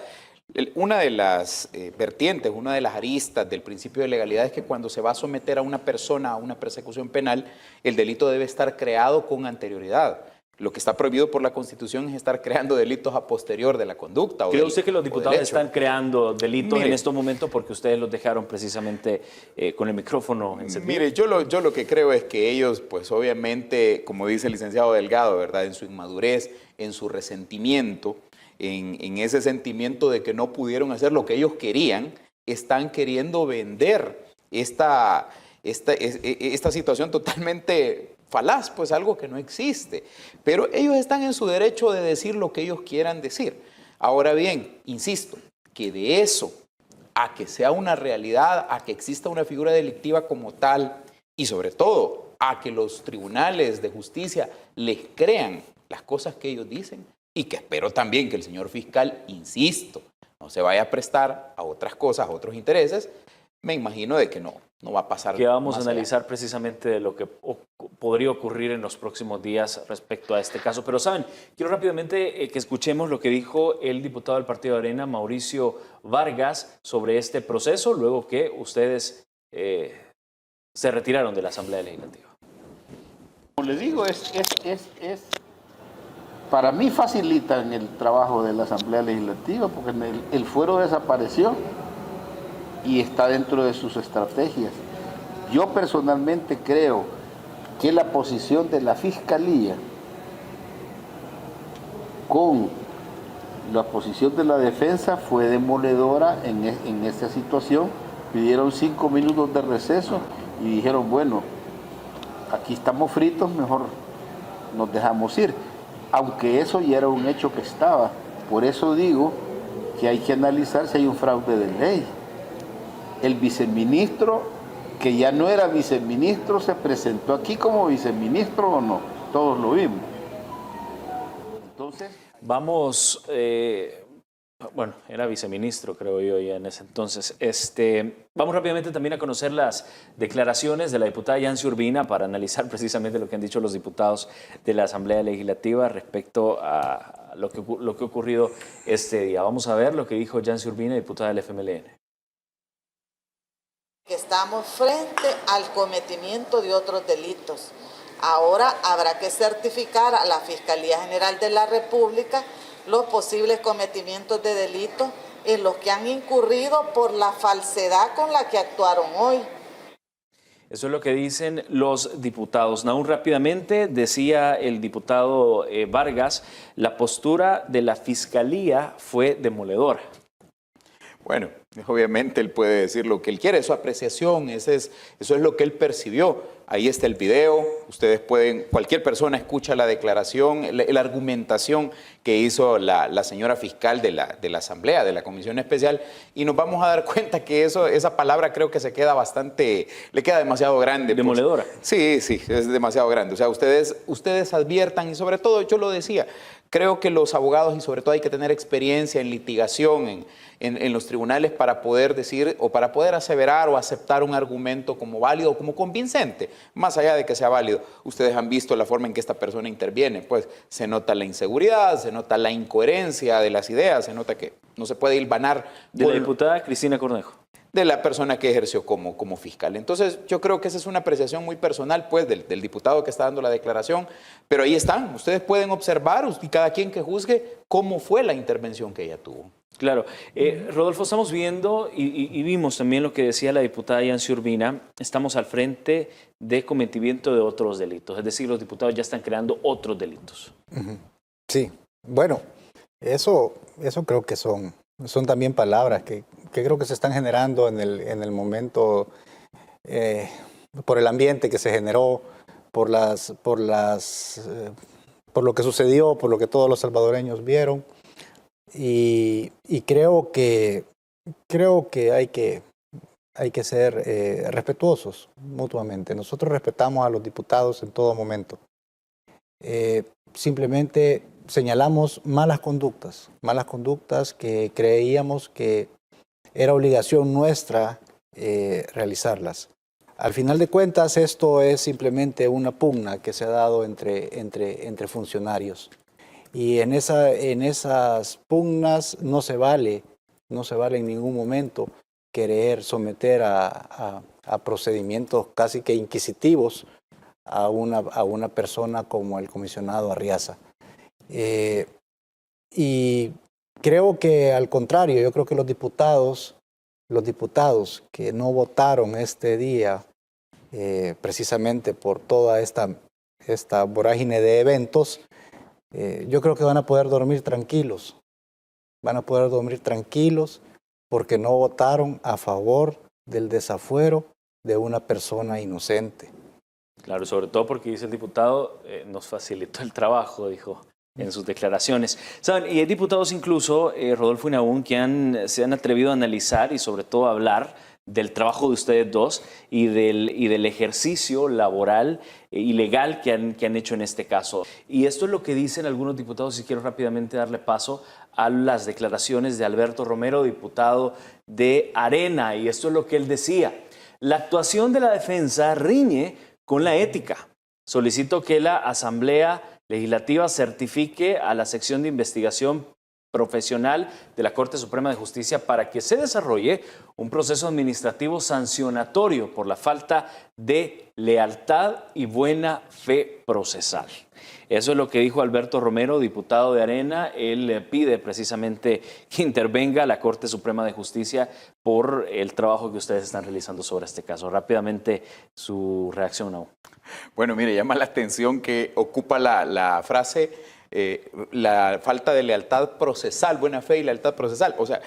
Una de las vertientes, una de las aristas del principio de legalidad es que cuando se va a someter a una persona a una persecución penal, el delito debe estar creado con anterioridad. Lo que está prohibido por la Constitución es estar creando delitos a posterior de la conducta. ¿Cree usted que los diputados están creando delitos en estos momentos porque ustedes los dejaron precisamente con el micrófono encendido? Mire, yo lo que creo es que ellos, pues obviamente, como dice el licenciado Delgado, ¿verdad? En su inmadurez, en su resentimiento, en ese sentimiento de que no pudieron hacer lo que ellos querían, están queriendo vender esta situación totalmente falaz, pues algo que no existe. Pero ellos están en su derecho de decir lo que ellos quieran decir. Ahora bien, insisto, que de eso a que sea una realidad, a que exista una figura delictiva como tal y sobre todo a que los tribunales de justicia les crean las cosas que ellos dicen y que espero también que el señor fiscal, insisto, no se vaya a prestar a otras cosas, a otros intereses, me imagino de que no va a pasar. Que vamos a analizar precisamente de lo que podría ocurrir en los próximos días respecto a este caso. Pero saben, quiero rápidamente que escuchemos lo que dijo el diputado del Partido de Arena, Mauricio Vargas, sobre este proceso, luego que ustedes se retiraron de la Asamblea Legislativa. Como les digo, para mí facilitan el trabajo de la Asamblea Legislativa porque el fuero desapareció y está dentro de sus estrategias. Yo personalmente creo que la posición de la Fiscalía con la posición de la defensa fue demoledora en esta situación. Pidieron 5 minutos de receso y dijeron, bueno, aquí estamos fritos, mejor nos dejamos ir. Aunque eso ya era un hecho que estaba. Por eso digo que hay que analizar si hay un fraude de ley. El viceministro, que ya no era viceministro, se presentó aquí como viceministro o no. Todos lo vimos. Entonces... Vamos, bueno, era viceministro, creo yo, ya en ese entonces. Vamos rápidamente también a conocer las declaraciones de la diputada Yancy Urbina para analizar precisamente lo que han dicho los diputados de la Asamblea Legislativa respecto a lo que ha ocurrido este día. Vamos a ver lo que dijo Yancy Urbina, diputada del FMLN. Estamos frente al cometimiento de otros delitos. Ahora habrá que certificar a la Fiscalía General de la República los posibles cometimientos de delitos en los que han incurrido por la falsedad con la que actuaron hoy. Eso es lo que dicen los diputados. Naún, rápidamente, decía el diputado Vargas, la postura de la Fiscalía fue demoledora. Bueno, obviamente él puede decir lo que él quiere, es su apreciación, eso es lo que él percibió. Ahí está el video, ustedes pueden, cualquier persona escucha la declaración, la argumentación que hizo la señora fiscal de la Asamblea, de la Comisión Especial, y nos vamos a dar cuenta que esa palabra creo que se queda le queda demasiado grande. Demoledora. Sí, es demasiado grande. O sea, ustedes adviertan, y sobre todo, yo lo decía, creo que los abogados, y sobre todo hay que tener experiencia en litigación, en los tribunales para poder decir o para poder aseverar o aceptar un argumento como válido o como convincente, más allá de que sea válido. Ustedes han visto la forma en que esta persona interviene, pues se nota la inseguridad, se nota la incoherencia de las ideas, se nota que no se puede hilvanar. De la diputada Cristina Cornejo. De la persona que ejerció como fiscal. Entonces, yo creo que esa es una apreciación muy personal, pues, del diputado que está dando la declaración, pero ahí están, ustedes pueden observar, y cada quien que juzgue, cómo fue la intervención que ella tuvo. Claro. Rodolfo, estamos viendo y vimos también lo que decía la diputada Yancy Urbina, estamos al frente de cometimiento de otros delitos, es decir, los diputados ya están creando otros delitos. Sí, bueno, eso creo que son también palabras que creo que se están generando en el momento, por el ambiente que se generó, por lo que sucedió, por lo que todos los salvadoreños vieron. Y creo que hay que ser respetuosos mutuamente. Nosotros respetamos a los diputados en todo momento. Simplemente señalamos malas conductas que creíamos que era obligación nuestra realizarlas. Al final de cuentas, esto es simplemente una pugna que se ha dado entre funcionarios. Y en esas pugnas no se vale en ningún momento querer someter a procedimientos casi que inquisitivos a una persona como el comisionado Arriaza. Y creo que al contrario, yo creo que los diputados que no votaron este día precisamente por toda esta vorágine de eventos, yo creo que van a poder dormir tranquilos. Van a poder dormir tranquilos porque no votaron a favor del desafuero de una persona inocente. Claro, sobre todo porque dice el diputado, nos facilitó el trabajo, dijo en sus declaraciones. ¿Saben? Y hay diputados incluso, Rodolfo y Nahum, que se han atrevido a analizar y sobre todo a hablar del trabajo de ustedes dos y del ejercicio laboral y legal que han hecho en este caso. Y esto es lo que dicen algunos diputados, y quiero rápidamente darle paso a las declaraciones de Alberto Romero, diputado de Arena, y esto es lo que él decía. La actuación de la defensa riñe con la ética. Solicito que la Asamblea Legislativa certifique a la sección de investigación profesional de la Corte Suprema de Justicia para que se desarrolle un proceso administrativo sancionatorio por la falta de lealtad y buena fe procesal. Eso es lo que dijo Alberto Romero, diputado de Arena. Él pide precisamente que intervenga la Corte Suprema de Justicia por el trabajo que ustedes están realizando sobre este caso. Rápidamente, su reacción, Nahum. Bueno, mire, llama la atención que ocupa la frase la falta de lealtad procesal, buena fe y lealtad procesal. O sea,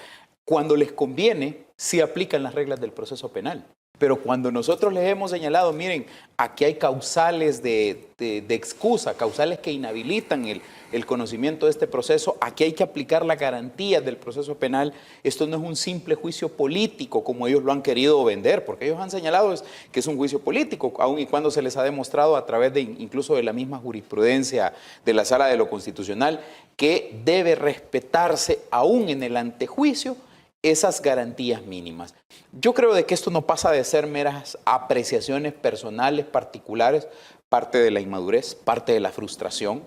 cuando les conviene, sí aplican las reglas del proceso penal. Pero cuando nosotros les hemos señalado, miren, aquí hay causales de excusa, causales que inhabilitan el conocimiento de este proceso, aquí hay que aplicar las garantías del proceso penal. Esto no es un simple juicio político como ellos lo han querido vender, porque ellos han señalado que es un juicio político, aun y cuando se les ha demostrado a través de incluso de la misma jurisprudencia de la Sala de lo Constitucional que debe respetarse aún en el antejuicio esas garantías mínimas. Yo creo de que esto no pasa de ser meras apreciaciones personales, particulares, parte de la inmadurez, parte de la frustración,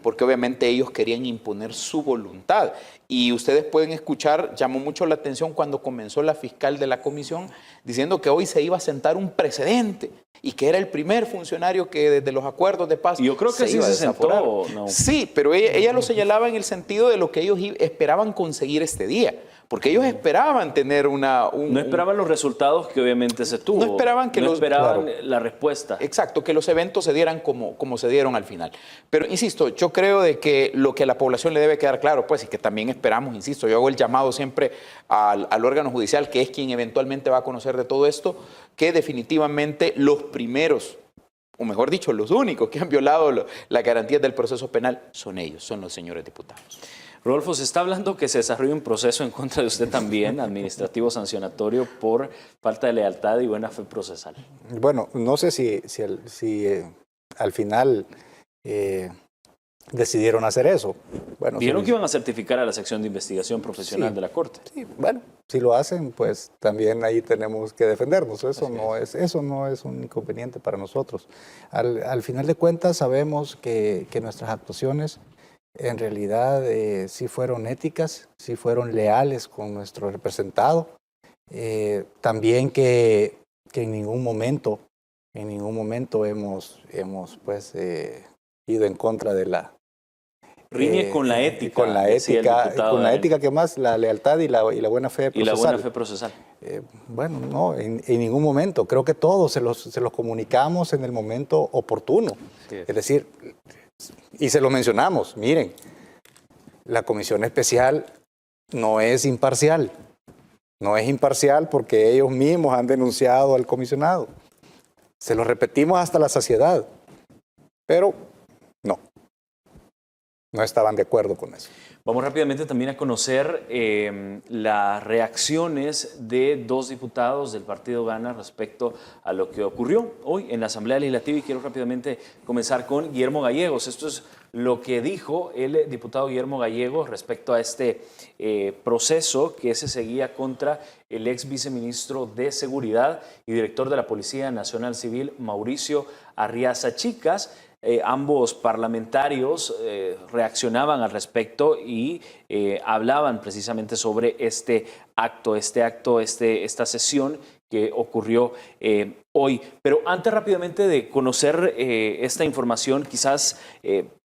porque obviamente ellos querían imponer su voluntad. Y ustedes pueden escuchar, llamó mucho la atención cuando comenzó la fiscal de la comisión diciendo que hoy se iba a sentar un precedente y que era el primer funcionario que desde los acuerdos de paz Yo creo que sí se sentó, ¿no? Sí, pero ella lo señalaba en el sentido de lo que ellos esperaban conseguir este día. Porque ellos esperaban tener no esperaban los resultados que obviamente se tuvo. No esperaban la respuesta. Exacto, que los eventos se dieran como se dieron al final. Pero, insisto, yo creo de que lo que a la población le debe quedar claro, pues, y que también esperamos, insisto, yo hago el llamado siempre al órgano judicial, que es quien eventualmente va a conocer de todo esto, que definitivamente los primeros, o mejor dicho, los únicos que han violado las garantías del proceso penal son ellos, son los señores diputados. Rodolfo, se está hablando que se desarrolle un proceso en contra de usted también, administrativo sancionatorio, por falta de lealtad y buena fe procesal. Bueno, no sé si al final decidieron hacer eso. Bueno, dijeron que iban a certificar a la sección de investigación profesional de la Corte. Sí, bueno, si lo hacen, pues también ahí tenemos que defendernos. Eso no es un inconveniente para nosotros. Al final de cuentas sabemos que nuestras actuaciones en realidad sí fueron éticas, sí fueron leales con nuestro representado. También que en ningún momento hemos pues ido en contra de la... Riñe con la ética. Con la ética, que más, la lealtad y la buena fe procesal. Y la buena fe procesal. Bueno, no, en ningún momento. Creo que todos se los comunicamos en el momento oportuno. Sí. Es decir, y se lo mencionamos, miren, la comisión especial no es imparcial. No es imparcial porque ellos mismos han denunciado al comisionado. Se lo repetimos hasta la saciedad, pero no. no estaban de acuerdo con eso. Vamos rápidamente también a conocer las reacciones de dos diputados del Partido Gana respecto a lo que ocurrió hoy en la Asamblea Legislativa, y quiero rápidamente comenzar con Guillermo Gallegos. Esto es lo que dijo el diputado Guillermo Gallegos respecto a este proceso que se seguía contra el ex viceministro de Seguridad y director de la Policía Nacional Civil, Mauricio Arriaza Chicas. Ambos parlamentarios reaccionaban al respecto y hablaban precisamente sobre esta sesión que ocurrió hoy. Pero antes rápidamente de conocer esta información, quizás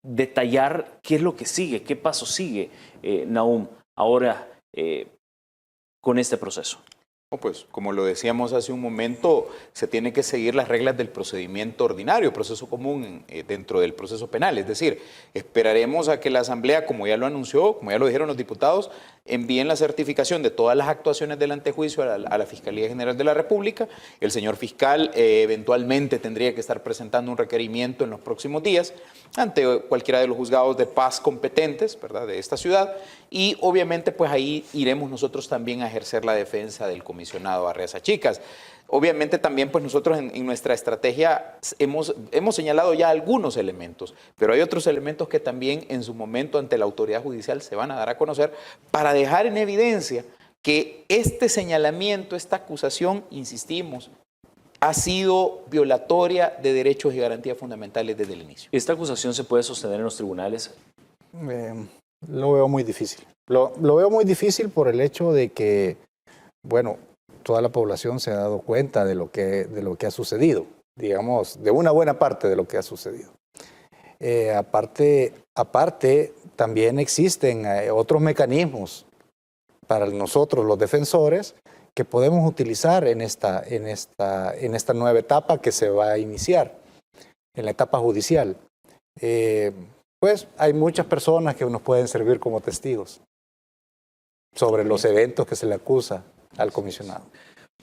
detallar qué es lo que sigue, qué paso sigue, Nahum, ahora con este proceso. Pues como lo decíamos hace un momento, se tiene que seguir las reglas del procedimiento ordinario, proceso común dentro del proceso penal. Es decir, esperaremos a que la Asamblea, como ya lo anunció, como ya lo dijeron los diputados, envíen la certificación de todas las actuaciones del antejuicio a la Fiscalía General de la República. El señor fiscal eventualmente tendría que estar presentando un requerimiento en los próximos días ante cualquiera de los juzgados de paz competentes, ¿verdad?, de esta ciudad, y obviamente pues ahí iremos nosotros también a ejercer la defensa del comisionado Arriaza Chicas. Obviamente también pues nosotros en nuestra estrategia hemos señalado ya algunos elementos, pero hay otros elementos que también en su momento ante la autoridad judicial se van a dar a conocer para dejar en evidencia que este señalamiento, esta acusación, insistimos, ha sido violatoria de derechos y garantías fundamentales desde el inicio. ¿Esta acusación se puede sostener en los tribunales? Lo veo muy difícil. Lo veo muy difícil por el hecho de que, bueno, toda la población se ha dado cuenta de lo que ha sucedido, digamos, de una buena parte de lo que ha sucedido. Aparte, también existen otros mecanismos para nosotros, los defensores, que podemos utilizar en esta nueva etapa que se va a iniciar, en la etapa judicial. Pues hay muchas personas que nos pueden servir como testigos sobre los eventos que se le acusa al comisionado.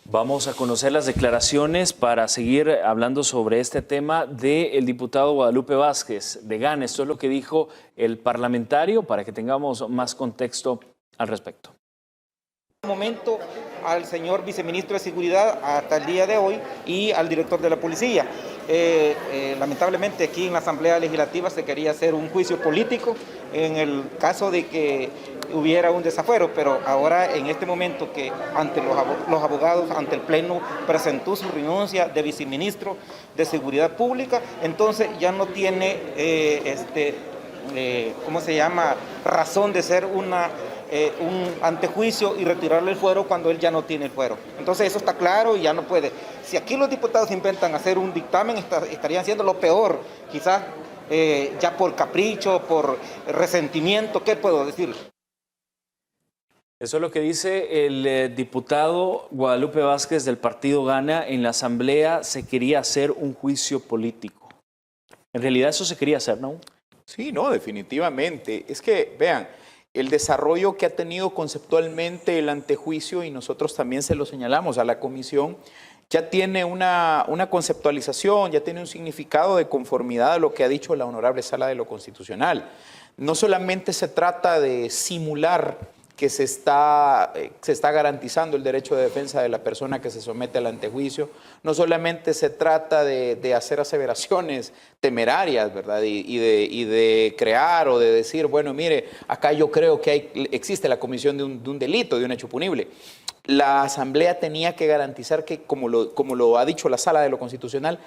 Vamos a conocer las declaraciones para seguir hablando sobre este tema del diputado Guadalupe Vázquez de GAN. Esto es lo que dijo el parlamentario para que tengamos más contexto al respecto. Momento al señor viceministro de Seguridad hasta el día de hoy y al director de la policía. Lamentablemente aquí en la Asamblea Legislativa se quería hacer un juicio político en el caso de que hubiera un desafuero, pero ahora en este momento que ante los abogados, ante el Pleno, presentó su renuncia de viceministro de Seguridad Pública, entonces ya no tiene, razón de ser un antejuicio y retirarle el fuero cuando él ya no tiene el fuero. Entonces eso está claro y ya no puede. Si aquí los diputados intentan hacer un dictamen, estarían haciendo lo peor, quizás ya por capricho, por resentimiento, ¿qué puedo decir? Eso es lo que dice el diputado Guadalupe Vázquez del Partido Gana. En la Asamblea se quería hacer un juicio político. En realidad eso se quería hacer, ¿no? Sí, no, definitivamente. Es que, vean, el desarrollo que ha tenido conceptualmente el antejuicio, y nosotros también se lo señalamos a la comisión, ya tiene una conceptualización, ya tiene un significado de conformidad a lo que ha dicho la Honorable Sala de lo Constitucional. No solamente se trata de simular que se está garantizando el derecho de defensa de la persona que se somete al antejuicio, no solamente se trata de hacer aseveraciones temerarias, ¿verdad? Y de crear o de decir, bueno, mire, acá yo creo que existe la comisión de un delito, de un hecho punible. La Asamblea tenía que garantizar que, como lo ha dicho la Sala de lo Constitucional,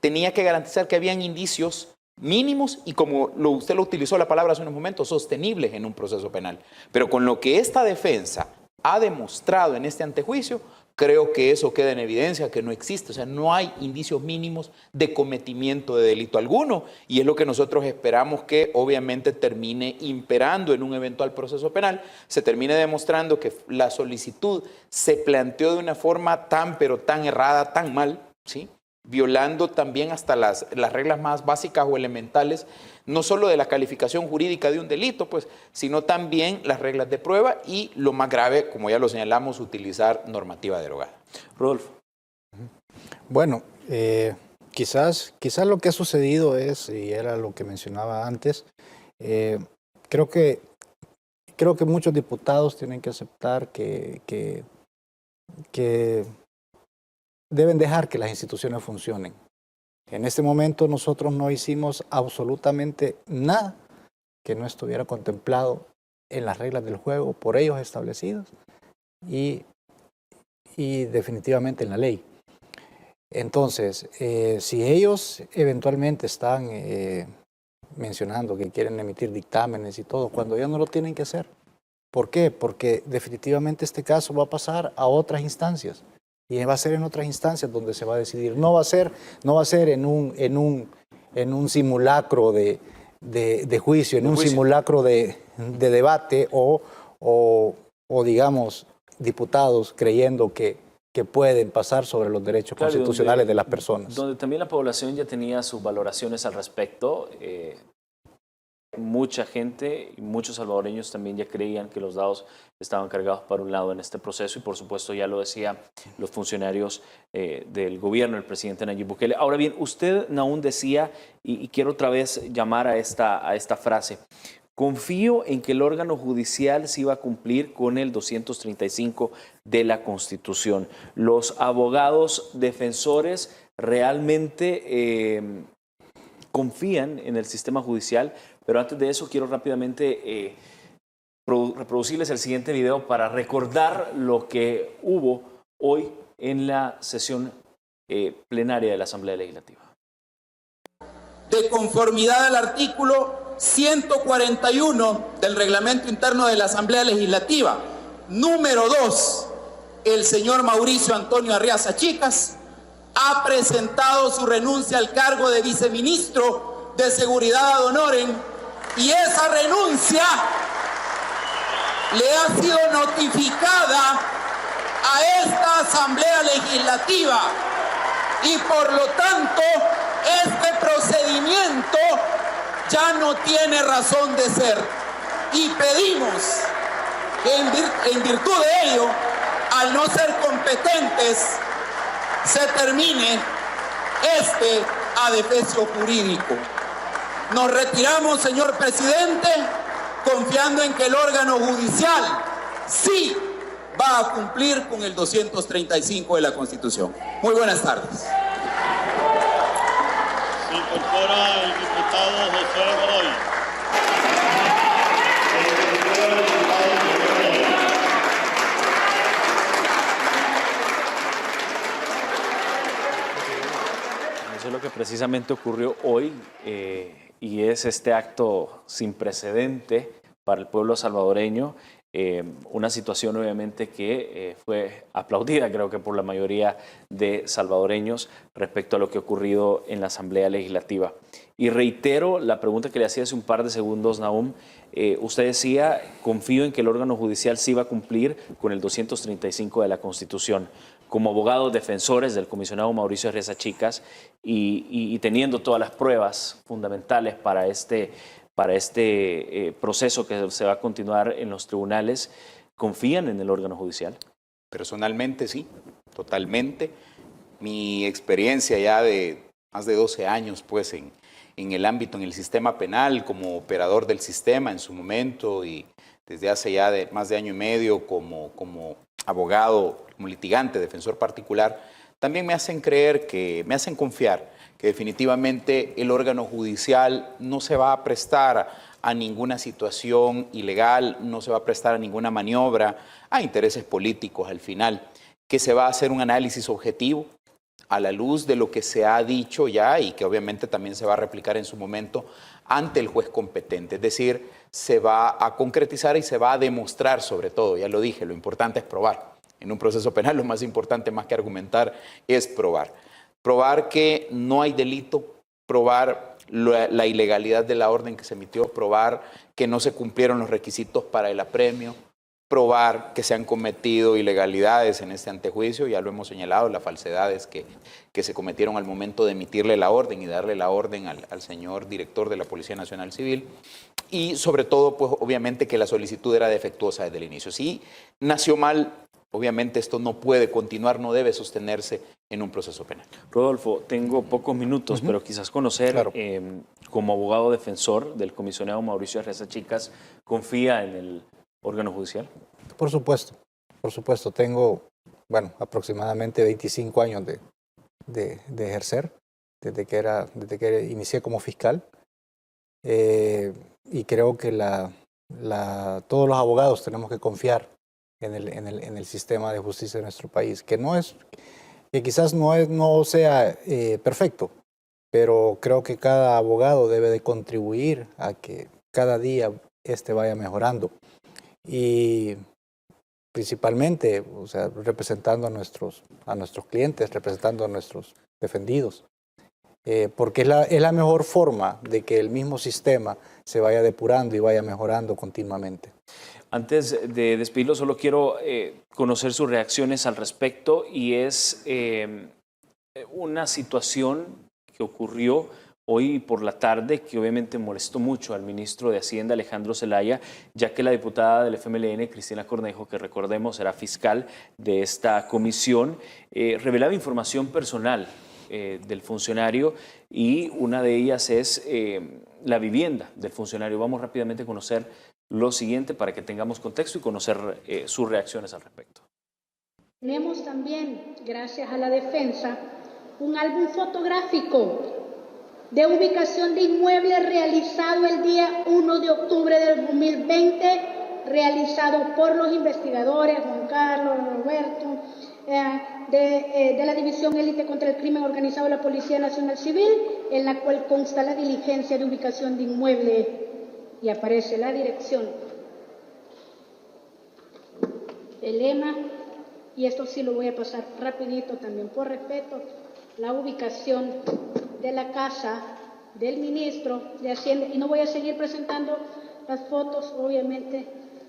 tenía que garantizar que habían indicios mínimos y, como usted lo utilizó la palabra hace unos momentos, sostenibles en un proceso penal. Pero con lo que esta defensa ha demostrado en este antejuicio, creo que eso queda en evidencia, que no existe, o sea, no hay indicios mínimos de cometimiento de delito alguno, y es lo que nosotros esperamos que obviamente termine imperando en un eventual proceso penal, se termine demostrando que la solicitud se planteó de una forma pero tan errada, tan mal, ¿sí?, violando también hasta las reglas más básicas o elementales, no solo de la calificación jurídica de un delito, pues, sino también las reglas de prueba y, lo más grave, como ya lo señalamos, utilizar normativa derogada. Rodolfo. Bueno, quizás lo que ha sucedido es, y era lo que mencionaba antes, creo que muchos diputados tienen que aceptar que deben dejar que las instituciones funcionen. En este momento nosotros no hicimos absolutamente nada que no estuviera contemplado en las reglas del juego por ellos establecidas y definitivamente en la ley. Entonces, si ellos eventualmente están mencionando que quieren emitir dictámenes y todo, cuando ya no lo tienen que hacer. ¿Por qué? Porque definitivamente este caso va a pasar a otras instancias y va a ser en otras instancias donde se va a decidir. No va a ser en un simulacro de juicio, en un simulacro de debate o digamos diputados creyendo que pueden pasar sobre los derechos constitucionales de las personas. Donde también la población ya tenía sus valoraciones al respecto. Mucha gente y muchos salvadoreños también ya creían que los dados estaban cargados para un lado en este proceso y por supuesto ya lo decían los funcionarios del gobierno, el presidente Nayib Bukele. Ahora bien, usted, Nahum, decía, y quiero otra vez llamar a esta frase, confío en que el órgano judicial sí va a cumplir con el 235 de la Constitución. Los abogados defensores realmente confían en el sistema judicial, pero antes de eso quiero rápidamente reproducirles el siguiente video para recordar lo que hubo hoy en la sesión plenaria de la Asamblea Legislativa. De conformidad al artículo 141 del reglamento interno de la Asamblea Legislativa, número 2, el señor Mauricio Antonio Arriaza Chicas ha presentado su renuncia al cargo de viceministro de Seguridad ad honorem y esa renuncia le ha sido notificada a esta Asamblea Legislativa y por lo tanto este procedimiento ya no tiene razón de ser y pedimos que en virtud de ello, al no ser competentes, se termine este adefesio jurídico. Nos retiramos, señor presidente, confiando en que el órgano judicial sí va a cumplir con el 235 de la Constitución. Muy buenas tardes. Se incorpora el diputado José Godoy. Eso es lo que precisamente ocurrió hoy y es este acto sin precedente para el pueblo salvadoreño. Una situación obviamente que fue aplaudida creo que por la mayoría de salvadoreños respecto a lo que ha ocurrido en la Asamblea Legislativa. Y reitero la pregunta que le hacía hace un par de segundos, Nahum. Usted decía, confío en que el órgano judicial sí va a cumplir con el 235 de la Constitución. Como abogados defensores del comisionado Mauricio Arriaza Chicas y teniendo todas las pruebas fundamentales para este proceso que se va a continuar en los tribunales, ¿confían en el órgano judicial? Personalmente sí, totalmente. Mi experiencia ya de más de 12 años pues en el ámbito, en el sistema penal, como operador del sistema en su momento y desde hace ya más de año y medio como abogado, como litigante, defensor particular, también me hacen confiar que definitivamente el órgano judicial no se va a prestar a ninguna situación ilegal, no se va a prestar a ninguna maniobra, a intereses políticos al final, que se va a hacer un análisis objetivo a la luz de lo que se ha dicho ya y que obviamente también se va a replicar en su momento ante el juez competente. Es decir, se va a concretizar y se va a demostrar sobre todo, ya lo dije, lo importante es probar. En un proceso penal lo más importante, más que argumentar, es probar. Probar que no hay delito, probar la ilegalidad de la orden que se emitió, probar que no se cumplieron los requisitos para el apremio, probar que se han cometido ilegalidades en este antejuicio, ya lo hemos señalado, las falsedades que se cometieron al momento de emitirle la orden y darle la orden al señor director de la Policía Nacional Civil, y sobre todo, pues obviamente que la solicitud era defectuosa desde el inicio. Si nació mal, obviamente esto no puede continuar, no debe sostenerse en un proceso penal. Rodolfo, tengo pocos minutos, pero quizás conocer Claro. como abogado defensor del comisionado Mauricio Arriaza Chicas, confía en el órgano judicial? Por supuesto, por supuesto. Tengo, bueno, aproximadamente 25 años de ejercer, desde que inicié como fiscal. Y creo que todos los abogados tenemos que confiar en el sistema de justicia de nuestro país, que quizás no sea perfecto, pero creo que cada abogado debe de contribuir a que cada día vaya mejorando. Y principalmente, o sea, representando a nuestros clientes, representando a nuestros defendidos. Porque es la mejor forma de que el mismo sistema se vaya depurando y vaya mejorando continuamente. Antes de despedirlo, solo quiero conocer sus reacciones al respecto, y es una situación que ocurrió hoy por la tarde que obviamente molestó mucho al ministro de Hacienda, Alejandro Zelaya, ya que la diputada del FMLN, Cristina Cornejo, que recordemos era fiscal de esta comisión, revelaba información personal del funcionario, y una de ellas es la vivienda del funcionario. Vamos rápidamente a conocer lo siguiente para que tengamos contexto y conocer sus reacciones al respecto. Tenemos también, gracias a la defensa, un álbum fotográfico de ubicación de inmuebles realizado el día 1 de octubre del 2020, realizado por los investigadores Juan Carlos, Roberto, de la División Élite contra el Crimen Organizado de la Policía Nacional Civil, en la cual consta la diligencia de ubicación de inmueble y aparece la dirección, el lema, y esto sí lo voy a pasar rapidito también por respeto, la ubicación de la casa del ministro de Hacienda, y no voy a seguir presentando las fotos, obviamente,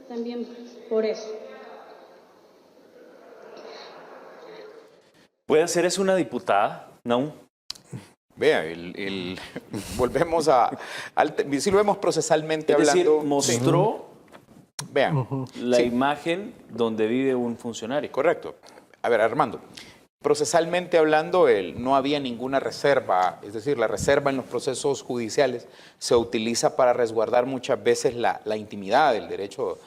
también por eso. ¿Puede hacer eso una diputada? ¿No? Vea, volvemos si lo vemos procesalmente hablando. Es decir, mostró vean, la imagen donde vive un funcionario. Correcto. A ver, Armando, procesalmente hablando, no había ninguna reserva, es decir, la reserva en los procesos judiciales se utiliza para resguardar muchas veces la intimidad, el derecho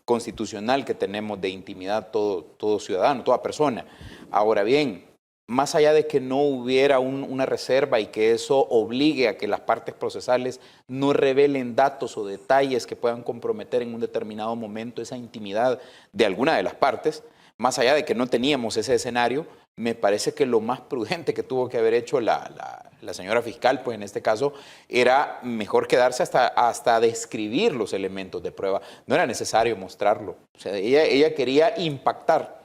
constitucional que tenemos de intimidad todo ciudadano, toda persona. Ahora bien, más allá de que no hubiera una reserva y que eso obligue a que las partes procesales no revelen datos o detalles que puedan comprometer en un determinado momento esa intimidad de alguna de las partes, más allá de que no teníamos ese escenario, me parece que lo más prudente que tuvo que haber hecho la señora fiscal, pues en este caso, era mejor quedarse hasta describir los elementos de prueba. No era necesario mostrarlo. O sea, ella quería impactar.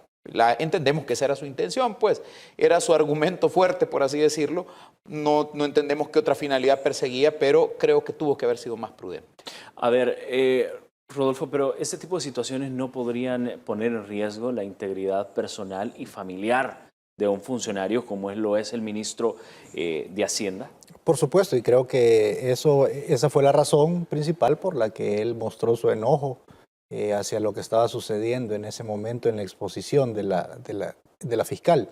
Entendemos que esa era su intención, pues era su argumento fuerte, por así decirlo. No entendemos qué otra finalidad perseguía, pero creo que tuvo que haber sido más prudente. A ver, Rodolfo, pero este tipo de situaciones no podrían poner en riesgo la integridad personal y familiar de un funcionario como lo es el ministro de Hacienda. Por supuesto, y creo que esa fue la razón principal por la que él mostró su enojo hacia lo que estaba sucediendo en ese momento en la exposición de la fiscal.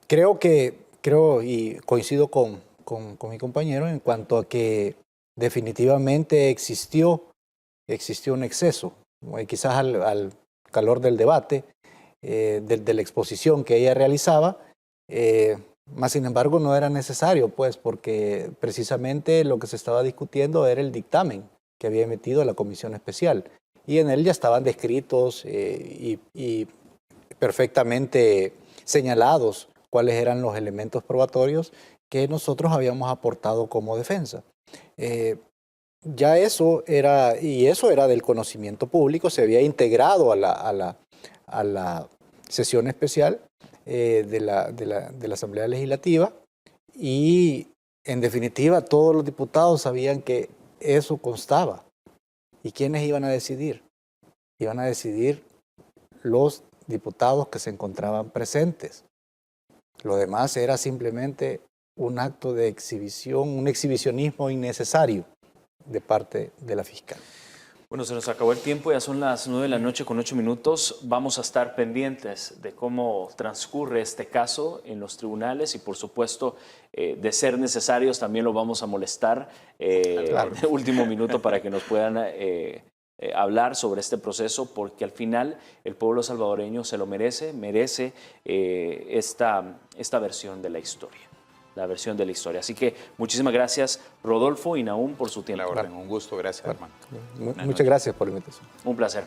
Creo y coincido con mi compañero en cuanto a que definitivamente existió un exceso, quizás al calor del debate, de la exposición que ella realizaba, más sin embargo no era necesario, pues, porque precisamente lo que se estaba discutiendo era el dictamen que había emitido la Comisión Especial, y en él ya estaban descritos y perfectamente señalados cuáles eran los elementos probatorios que nosotros habíamos aportado como defensa. Ya eso era del conocimiento público, se había integrado a la sesión especial de la Asamblea Legislativa, y en definitiva todos los diputados sabían que eso constaba. ¿Y quiénes iban a decidir? Iban a decidir los diputados que se encontraban presentes. Lo demás era simplemente un acto de exhibición, un exhibicionismo innecesario de parte de la fiscal. Bueno, se nos acabó el tiempo, ya son las 9 de la noche con 8 minutos. Vamos a estar pendientes de cómo transcurre este caso en los tribunales y, por supuesto, de ser necesarios, también lo vamos a molestar Claro. de último minuto para que nos puedan hablar sobre este proceso, porque al final el pueblo salvadoreño se lo merece, esta versión de la historia. La versión de la historia. Así que muchísimas gracias, Rodolfo y Nahum, por su tiempo. La orden, un gusto, gracias, hermano. Muchas gracias por la invitación. Un placer.